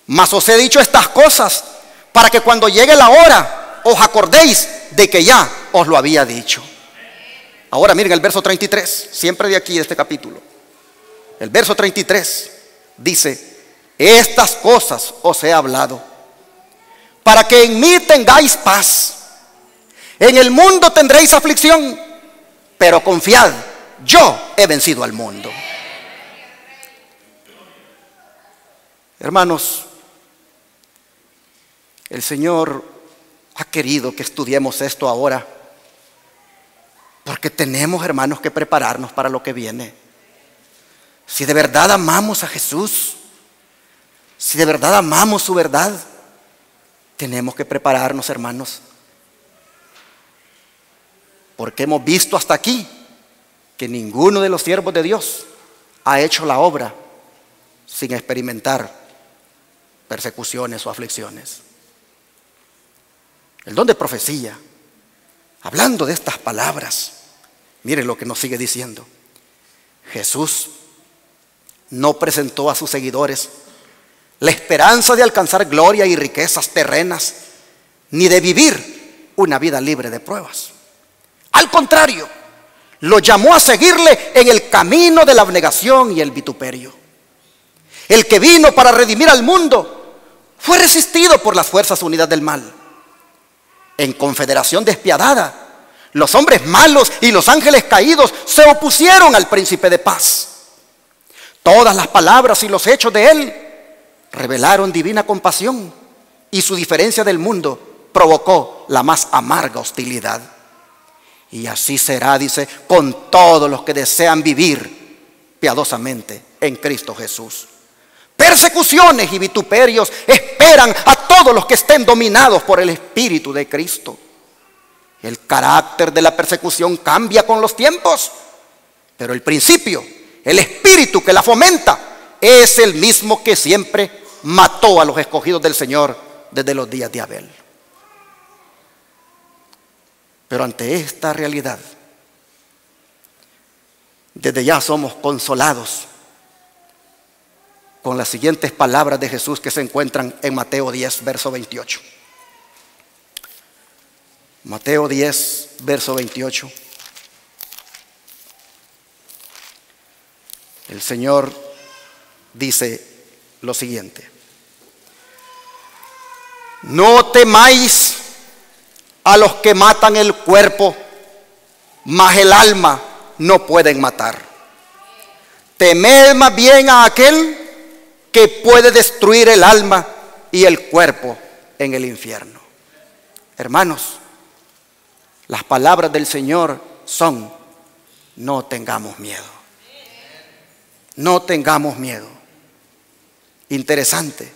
Mas os he dicho estas cosas para que cuando llegue la hora os acordéis de que ya os lo había dicho. Ahora miren el verso 33, siempre de aquí de este capítulo. El verso 33 dice: estas cosas os he hablado para que en mí tengáis paz. En el mundo tendréis aflicción, pero confiad, yo he vencido al mundo. Hermanos, el Señor ha querido que estudiemos esto ahora, porque tenemos, hermanos, que prepararnos para lo que viene. Si de verdad amamos a Jesús, si de verdad amamos su verdad, tenemos que prepararnos, hermanos, porque hemos visto hasta aquí que ninguno de los siervos de Dios ha hecho la obra sin experimentar persecuciones o aflicciones. El don de profecía, hablando de estas palabras, miren lo que nos sigue diciendo. Jesús no presentó a sus seguidores la esperanza de alcanzar gloria y riquezas terrenas, ni de vivir una vida libre de pruebas. Al contrario, lo llamó a seguirle en el camino de la abnegación y el vituperio. El que vino para redimir al mundo fue resistido por las fuerzas unidas del mal. En confederación despiadada, los hombres malos y los ángeles caídos se opusieron al príncipe de paz. Todas las palabras y los hechos de él revelaron divina compasión, y su diferencia del mundo provocó la más amarga hostilidad. Y así será, dice, con todos los que desean vivir piadosamente en Cristo Jesús. Persecuciones y vituperios esperan a todos los que estén dominados por el Espíritu de Cristo. El carácter de la persecución cambia con los tiempos, pero el principio, el espíritu que la fomenta, es el mismo que siempre mató a los escogidos del Señor desde los días de Abel. Pero ante esta realidad, desde ya somos consolados con las siguientes palabras de Jesús que se encuentran en Mateo 10, verso 28. Mateo 10, verso 28. El Señor dice lo siguiente: no temáis a los que matan el cuerpo, mas el alma no pueden matar. Temed más bien a aquel que puede destruir el alma y el cuerpo en el infierno. Hermanos, las palabras del Señor son: no tengamos miedo. No tengamos miedo. Interesante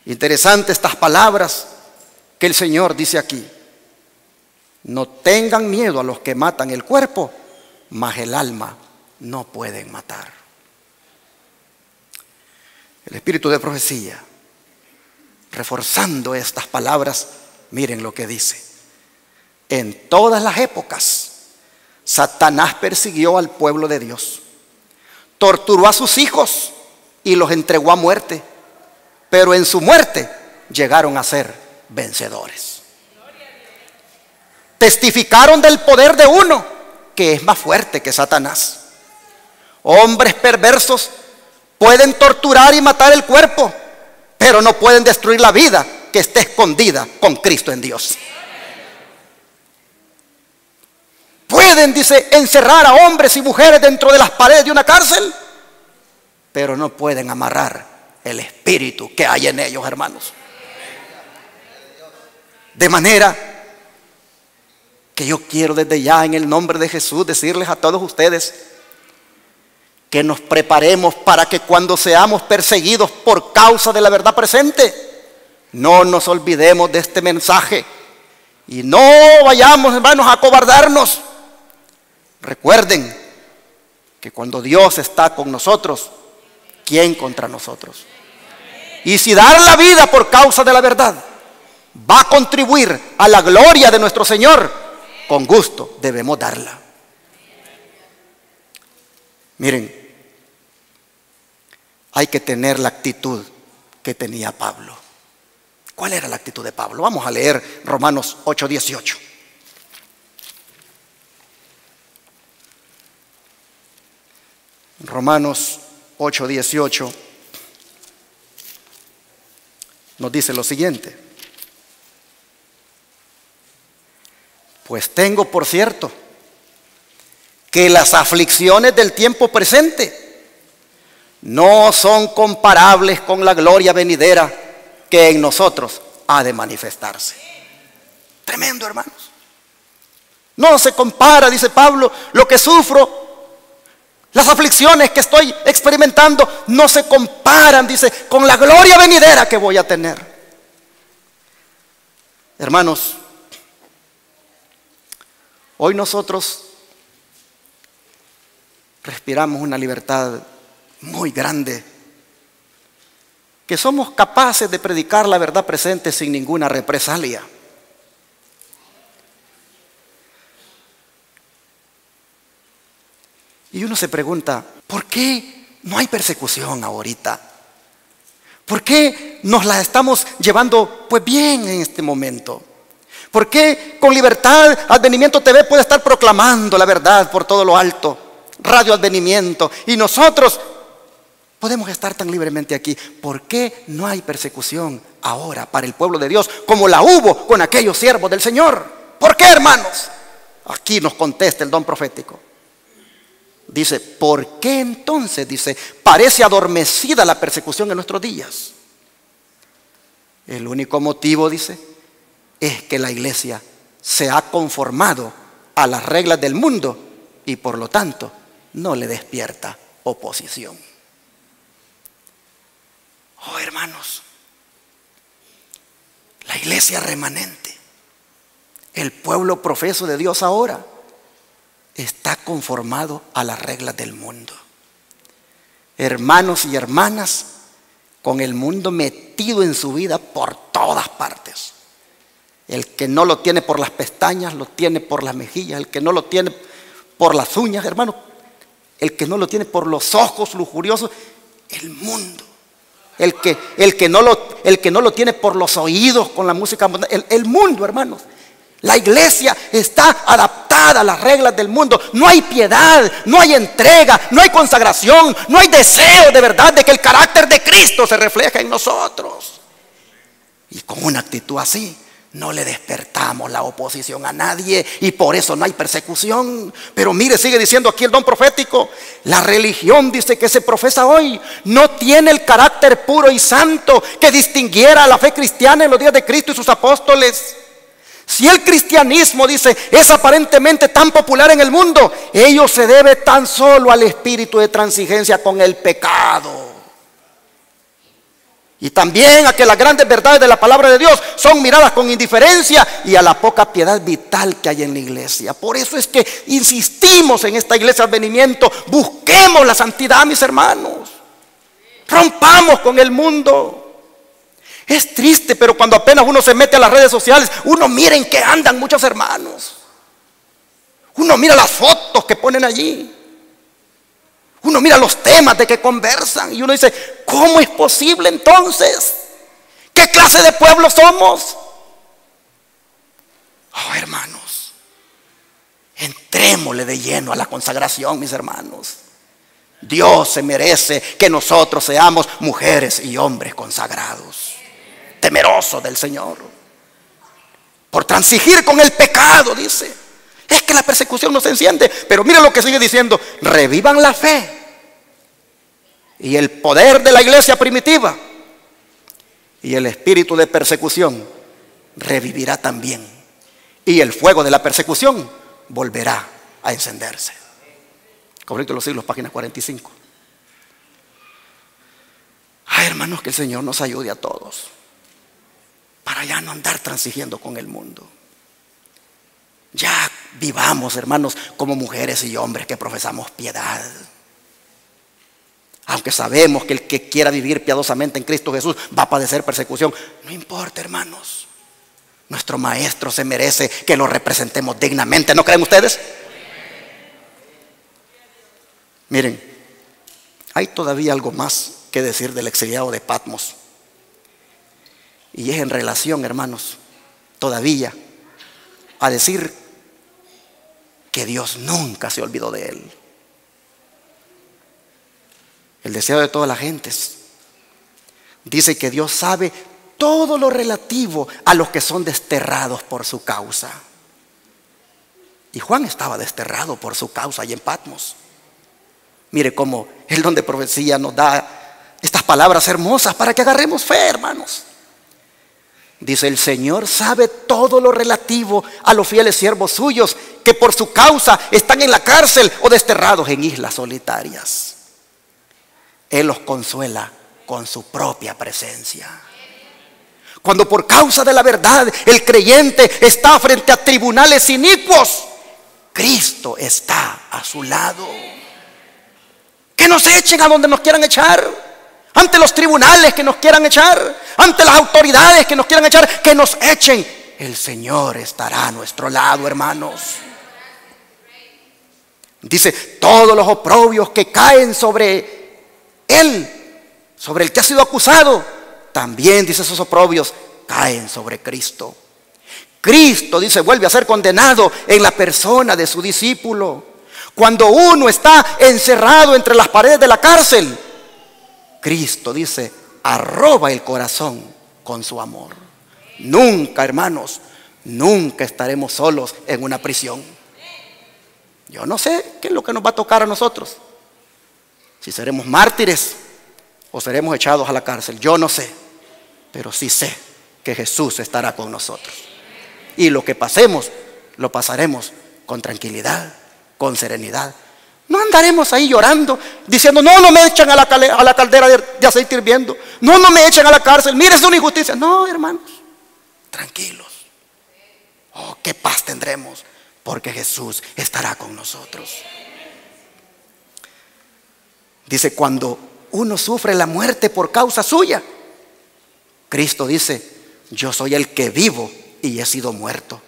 estas palabras que el Señor dice aquí. No tengan miedo a los que matan el cuerpo, mas el alma no pueden matar. El espíritu de profecía, reforzando estas palabras, miren lo que dice: en todas las épocas Satanás persiguió al pueblo de Dios, torturó a sus hijos y los entregó a muerte, pero en su muerte llegaron a ser vencedores. Testificaron del poder de uno que es más fuerte que Satanás. Hombres perversos pueden torturar y matar el cuerpo, pero no pueden destruir la vida que esté escondida con Cristo en Dios. Pueden, dice, encerrar a hombres y mujeres dentro de las paredes de una cárcel, pero no pueden amarrar el espíritu que hay en ellos, hermanos. De manera que yo quiero desde ya, en el nombre de Jesús, decirles a todos ustedes que nos preparemos para que cuando seamos perseguidos por causa de la verdad presente, no nos olvidemos de este mensaje y no vayamos, hermanos, a acobardarnos. Recuerden que cuando Dios está con nosotros, ¿quién contra nosotros? Y si dar la vida por causa de la verdad va a contribuir a la gloria de nuestro Señor, con gusto debemos darla. Miren, hay que tener la actitud que tenía Pablo. ¿Cuál era la actitud de Pablo? Vamos a leer Romanos 8:18. Romanos 8:18 nos dice lo siguiente: pues tengo por cierto que las aflicciones del tiempo presente no son comparables con la gloria venidera que en nosotros ha de manifestarse. Tremendo, hermanos. No se compara, dice Pablo, lo que sufro, las aflicciones que estoy experimentando, no se comparan, dice, con la gloria venidera que voy a tener. Hermanos, hoy nosotros respiramos una libertad muy grande, que somos capaces de predicar la verdad presente sin ninguna represalia. Y uno se pregunta, ¿por qué no hay persecución ahorita? ¿Por qué nos la estamos llevando pues bien en este momento? ¿Por qué con libertad Advenimiento TV puede estar proclamando la verdad por todo lo alto? Radio Advenimiento. Y nosotros podemos estar tan libremente aquí. ¿Por qué no hay persecución ahora para el pueblo de Dios como la hubo con aquellos siervos del Señor? ¿Por qué, hermanos? Aquí nos contesta el don profético. Dice, ¿por qué entonces, dice, parece adormecida la persecución en nuestros días? El único motivo, dice, es que la iglesia se ha conformado a las reglas del mundo y por lo tanto no le despierta oposición. Oh, hermanos, la iglesia remanente, el pueblo profeso de Dios ahora, está conformado a las reglas del mundo. Hermanos y hermanas, con el mundo metido en su vida por todas partes. El que no lo tiene por las pestañas, lo tiene por las mejillas. El que no lo tiene por las uñas, hermano. El que no lo tiene por los ojos lujuriosos, el mundo. El que no lo tiene por los oídos con la música, el mundo, hermanos. La iglesia está adaptada a las reglas del mundo. No hay piedad, no hay entrega, no hay consagración, no hay deseo de verdad de que el carácter de Cristo se refleje en nosotros. Y con una actitud así no le despertamos la oposición a nadie y por eso no hay persecución. Pero mire, sigue diciendo aquí el don profético, la religión, dice, que se profesa hoy no tiene el carácter puro y santo que distinguiera a la fe cristiana en los días de Cristo y sus apóstoles. Si el cristianismo, dice, es aparentemente tan popular en el mundo, ello se debe tan solo al espíritu de transigencia con el pecado. Y también a que las grandes verdades de la palabra de Dios son miradas con indiferencia y a la poca piedad vital que hay en la iglesia. Por eso es que insistimos en esta iglesia Advenimiento. Busquemos la santidad, mis hermanos. Rompamos con el mundo. Es triste, pero cuando apenas uno se mete a las redes sociales, uno mira en qué andan muchos hermanos. Uno mira las fotos que ponen allí. Uno mira los temas de que conversan y uno dice, ¿cómo es posible entonces? ¿Qué clase de pueblo somos? Oh, hermanos, entrémosle de lleno a la consagración, mis hermanos. Dios se merece que nosotros seamos mujeres y hombres consagrados, temerosos del Señor. Por transigir con el pecado, dice. Es que la persecución no se enciende. Pero mira lo que sigue diciendo. Revivan la fe y el poder de la iglesia primitiva. Y el espíritu de persecución revivirá también. Y el fuego de la persecución volverá a encenderse. Conflicto de los siglos, página 45. Ay, hermanos, que el Señor nos ayude a todos para ya no andar transigiendo con el mundo. Ya vivamos, hermanos, como mujeres y hombres que profesamos piedad. Aunque sabemos que el que quiera vivir piadosamente en Cristo Jesús va a padecer persecución. No importa, hermanos. Nuestro Maestro se merece que lo representemos dignamente. ¿No creen ustedes? Miren, hay todavía algo más que decir del exiliado de Patmos. Y es en relación, hermanos, todavía a decir que Dios nunca se olvidó de él. El deseo de todas las gentes dice que Dios sabe todo lo relativo a los que son desterrados por su causa. Y Juan estaba desterrado por su causa allí en Patmos. Mire cómo el don de profecía nos da estas palabras hermosas para que agarremos fe, hermanos. Dice: el Señor sabe todo lo relativo a los fieles siervos suyos, que por su causa están en la cárcel o desterrados en islas solitarias. Él los consuela con su propia presencia. Cuando por causa de la verdad el creyente está frente a tribunales inicuos, Cristo está a su lado. Que nos echen a donde nos quieran echar, ante los tribunales que nos quieran echar, ante las autoridades que nos quieran echar, que nos echen. El Señor estará a nuestro lado, hermanos. Dice: todos los oprobios que caen sobre él, sobre el que ha sido acusado, también, dice, esos oprobios caen sobre Cristo. Cristo, dice, vuelve a ser condenado en la persona de su discípulo. Cuando uno está encerrado entre las paredes de la cárcel, Cristo, dice, arroba el corazón con su amor. Nunca, hermanos, nunca estaremos solos en una prisión. Yo no sé qué es lo que nos va a tocar a nosotros, si seremos mártires o seremos echados a la cárcel. Yo no sé, pero sí sé que Jesús estará con nosotros. Y lo que pasemos, lo pasaremos con tranquilidad, con serenidad. No andaremos ahí llorando, diciendo: no me echen a la caldera de aceite hirviendo. No me echen a la cárcel. Mire, es una injusticia. No, hermanos, tranquilos. Oh, qué paz tendremos, porque Jesús estará con nosotros. Dice: cuando uno sufre la muerte por causa suya, Cristo dice: yo soy el que vivo y he sido muerto,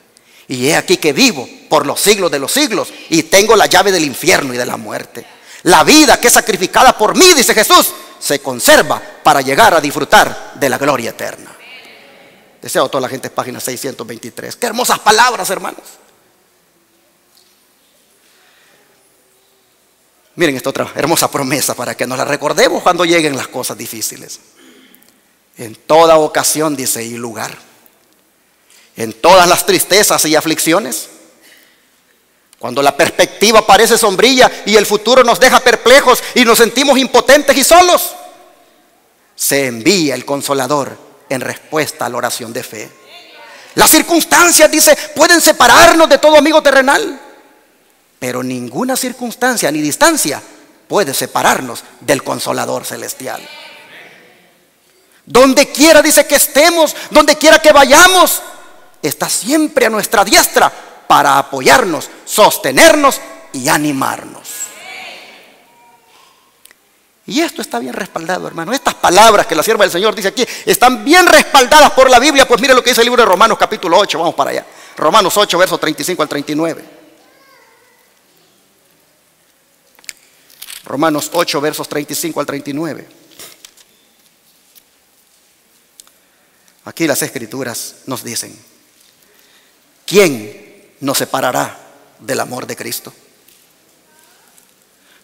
y he aquí que vivo por los siglos de los siglos, y tengo la llave del infierno y de la muerte. La vida que es sacrificada por mí, dice Jesús, se conserva para llegar a disfrutar de la gloria eterna. Deseo a toda la gente, página 623. Qué hermosas palabras, hermanos. Miren esta otra hermosa promesa para que nos la recordemos cuando lleguen las cosas difíciles. En toda ocasión, dice, y lugar, en todas las tristezas y aflicciones, cuando la perspectiva parece sombría y el futuro nos deja perplejos y nos sentimos impotentes y solos, se envía el Consolador en respuesta a la oración de fe. Las circunstancias, dice, pueden separarnos de todo amigo terrenal, pero ninguna circunstancia ni distancia puede separarnos del Consolador celestial. Donde quiera, dice, que estemos, donde quiera que vayamos, está siempre a nuestra diestra para apoyarnos, sostenernos y animarnos. Y esto está bien respaldado, hermano. Estas palabras que la sierva del Señor dice aquí están bien respaldadas por la Biblia. Pues mire lo que dice el libro de Romanos capítulo 8. Vamos para allá. Romanos 8, versos 35 al 39. Romanos 8, versos 35 al 39. Aquí las Escrituras nos dicen: ¿quién nos separará del amor de Cristo?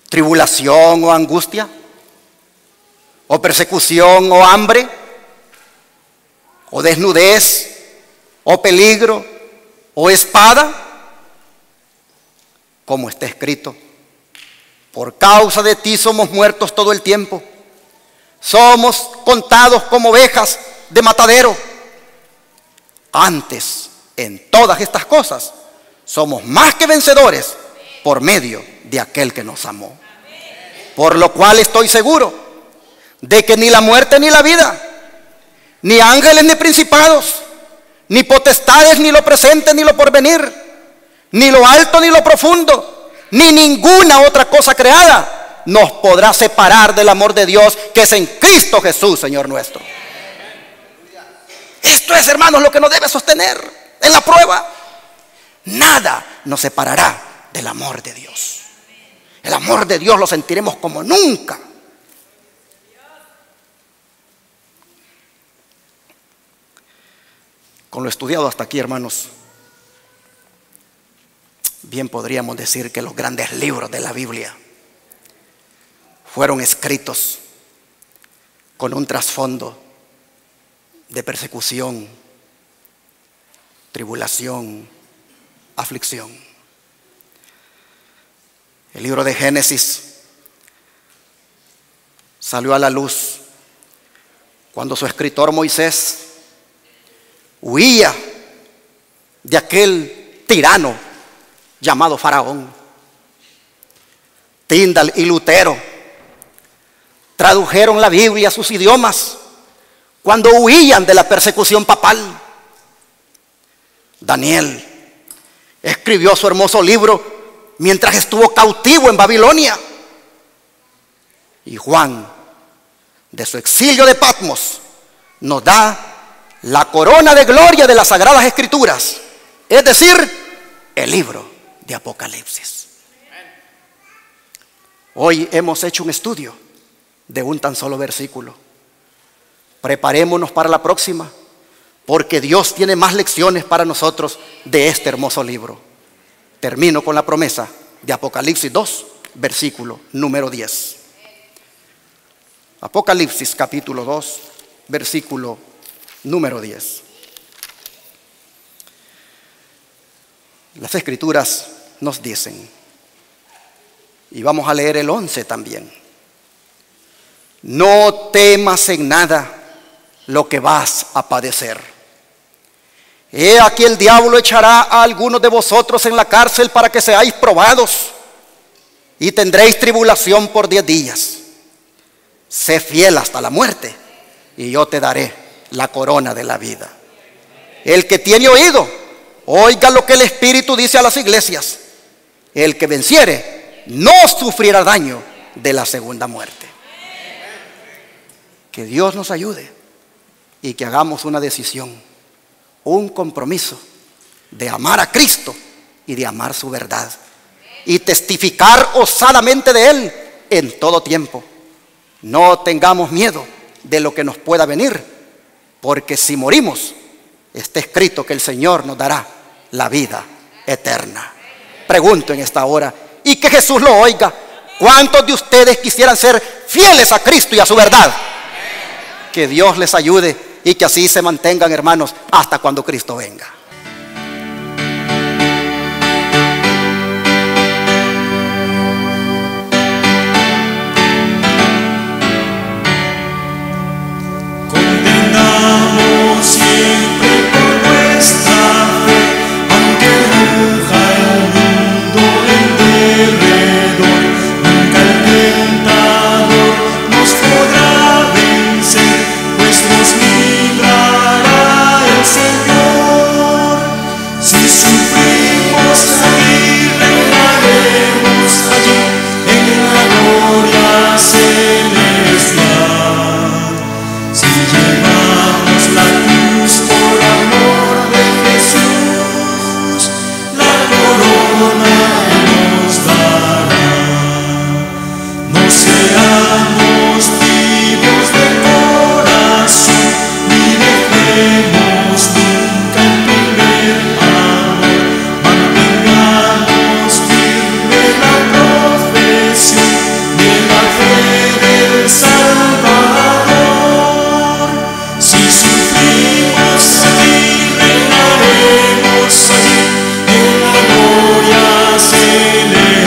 ¿Tribulación o angustia? ¿O persecución o hambre? ¿O desnudez? ¿O peligro? ¿O espada? Como está escrito: por causa de ti somos muertos todo el tiempo. Somos contados como ovejas de matadero. Antes, en todas estas cosas, somos más que vencedores por medio de aquel que nos amó. Por lo cual estoy seguro de que ni la muerte ni la vida, ni ángeles ni principados, ni potestades, ni lo presente ni lo porvenir, ni lo alto ni lo profundo, ni ninguna otra cosa creada nos podrá separar del amor de Dios que es en Cristo Jesús, Señor nuestro. Esto es, hermanos, lo que nos debe sostener en la prueba. Nada nos separará del amor de Dios. El amor de Dios lo sentiremos como nunca. Con lo estudiado hasta aquí, hermanos, bien podríamos decir que los grandes libros de la Biblia fueron escritos con un trasfondo de persecución, tribulación, aflicción. El libro de Génesis salió a la luz cuando su escritor Moisés huía de aquel tirano llamado Faraón. Tyndale y Lutero tradujeron la Biblia a sus idiomas cuando huían de la persecución papal. Daniel escribió su hermoso libro mientras estuvo cautivo en Babilonia. Y Juan, de su exilio de Patmos, nos da la corona de gloria de las Sagradas Escrituras, es decir, el libro de Apocalipsis. Hoy hemos hecho un estudio de un tan solo versículo. Preparémonos para la próxima, porque Dios tiene más lecciones para nosotros de este hermoso libro. Termino con la promesa de Apocalipsis 2, versículo número 10. Apocalipsis capítulo 2, versículo número 10. Las Escrituras nos dicen, y vamos a leer el 11 también: no temas en nada lo que vas a padecer. He aquí el diablo echará a algunos de vosotros en la cárcel para que seáis probados, y tendréis tribulación por 10 días. Sé fiel hasta la muerte, y yo te daré la corona de la vida. El que tiene oído, oiga lo que el Espíritu dice a las iglesias. El que venciere no sufrirá daño de la segunda muerte. Que Dios nos ayude y que hagamos una decisión, un compromiso de amar a Cristo y de amar su verdad y testificar osadamente de Él en todo tiempo. No tengamos miedo de lo que nos pueda venir, porque si morimos, está escrito que el Señor nos dará la vida eterna. Pregunto en esta hora, y que Jesús lo oiga: ¿cuántos de ustedes quisieran ser fieles a Cristo y a su verdad? Que Dios les ayude y que así se mantengan, hermanos, hasta cuando Cristo venga. Contendamos siempre por nuestra fe, aunque ruja el mundo en derredor. Nunca el tentador nos podrá vencer, pues nos librará el Señor. Si sufrimos aquí, reinaremos allí en la gloria celestial. Si llevamos la cruz por amor de Jesús, la corona nos dará. No seamos tibios de corazón, ni dejemos nunca el primer amor. Mantengamos firme la profesión de la fe del Salvador. Si sufrimos aquí, reinaremos allí en la gloria celestial.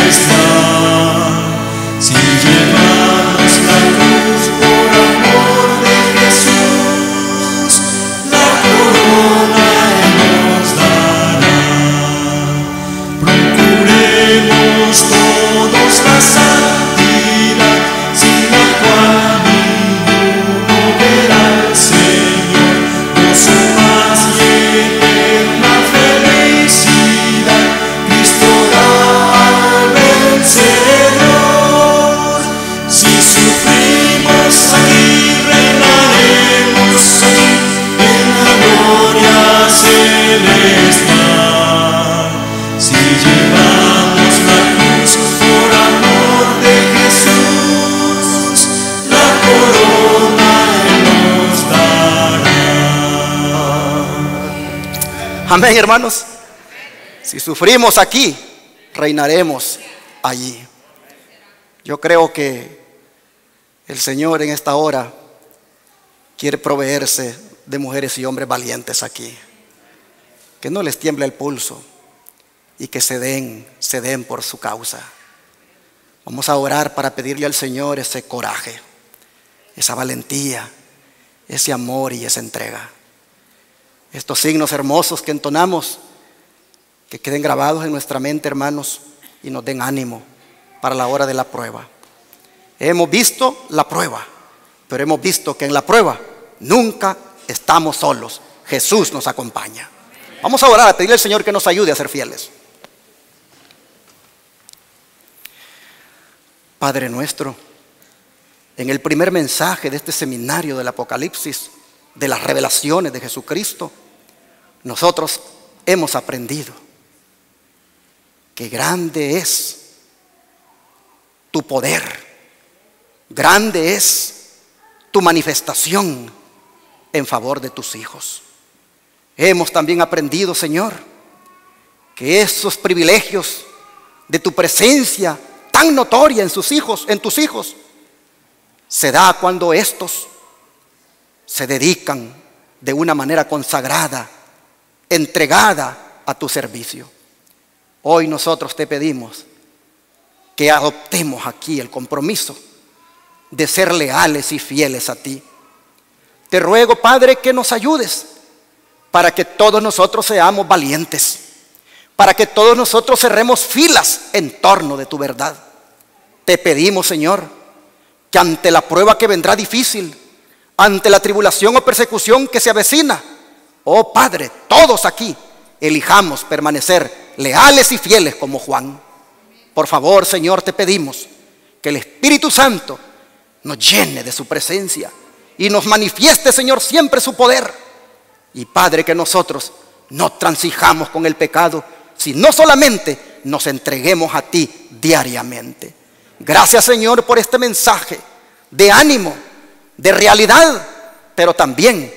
Si llevamos la cruz por amor de Jesús, la corona nos dará. Procuremos todos la santidad, sin la cual ninguno verá al Señor. Gozo, paz y eterna felicidad Cristo da al vencedor. Si sufrimos aquí, reinaremos allí en la gloria celestial. Si llevamos la cruz por amor de Jesús, la corona Él nos dará. Amén, hermanos. Si sufrimos aquí, reinaremos allí. Yo creo que el Señor en esta hora quiere proveerse de mujeres y hombres valientes aquí, que no les tiemble el pulso y que se den por su causa. Vamos a orar para pedirle al Señor ese coraje, esa valentía, ese amor y esa entrega. Estos signos hermosos que entonamos, que queden grabados en nuestra mente, hermanos, y nos den ánimo para la hora de la prueba. Hemos visto la prueba, pero hemos visto que en la prueba nunca estamos solos. Jesús nos acompaña. Vamos a orar, a pedirle al Señor que nos ayude a ser fieles. Padre nuestro, en el primer mensaje de este seminario del Apocalipsis, de las revelaciones de Jesucristo, nosotros hemos aprendido que grande es tu poder, grande es tu manifestación en favor de tus hijos. Hemos también aprendido, Señor, que esos privilegios de tu presencia tan notoria en sus hijos, en tus hijos, se da cuando estos se dedican de una manera consagrada, entregada a tu servicio. Hoy nosotros te pedimos que adoptemos aquí el compromiso de ser leales y fieles a ti. Te ruego, Padre, que nos ayudes para que todos nosotros seamos valientes, para que todos nosotros cerremos filas en torno de tu verdad. Te pedimos, Señor, que ante la prueba que vendrá difícil, ante la tribulación o persecución que se avecina, oh Padre, todos aquí elijamos permanecer leales y fieles como Juan. Por favor, Señor, te pedimos que el Espíritu Santo nos llene de su presencia y nos manifieste, Señor, siempre su poder. Y Padre, que nosotros no transijamos con el pecado, sino solamente nos entreguemos a ti diariamente. Gracias, Señor, por este mensaje de ánimo, de realidad, pero también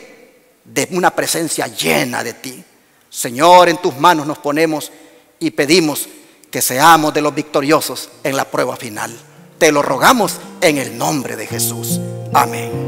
de una presencia llena de ti. Señor, en tus manos nos ponemos y pedimos que seamos de los victoriosos en la prueba final. Te lo rogamos en el nombre de Jesús. Amén.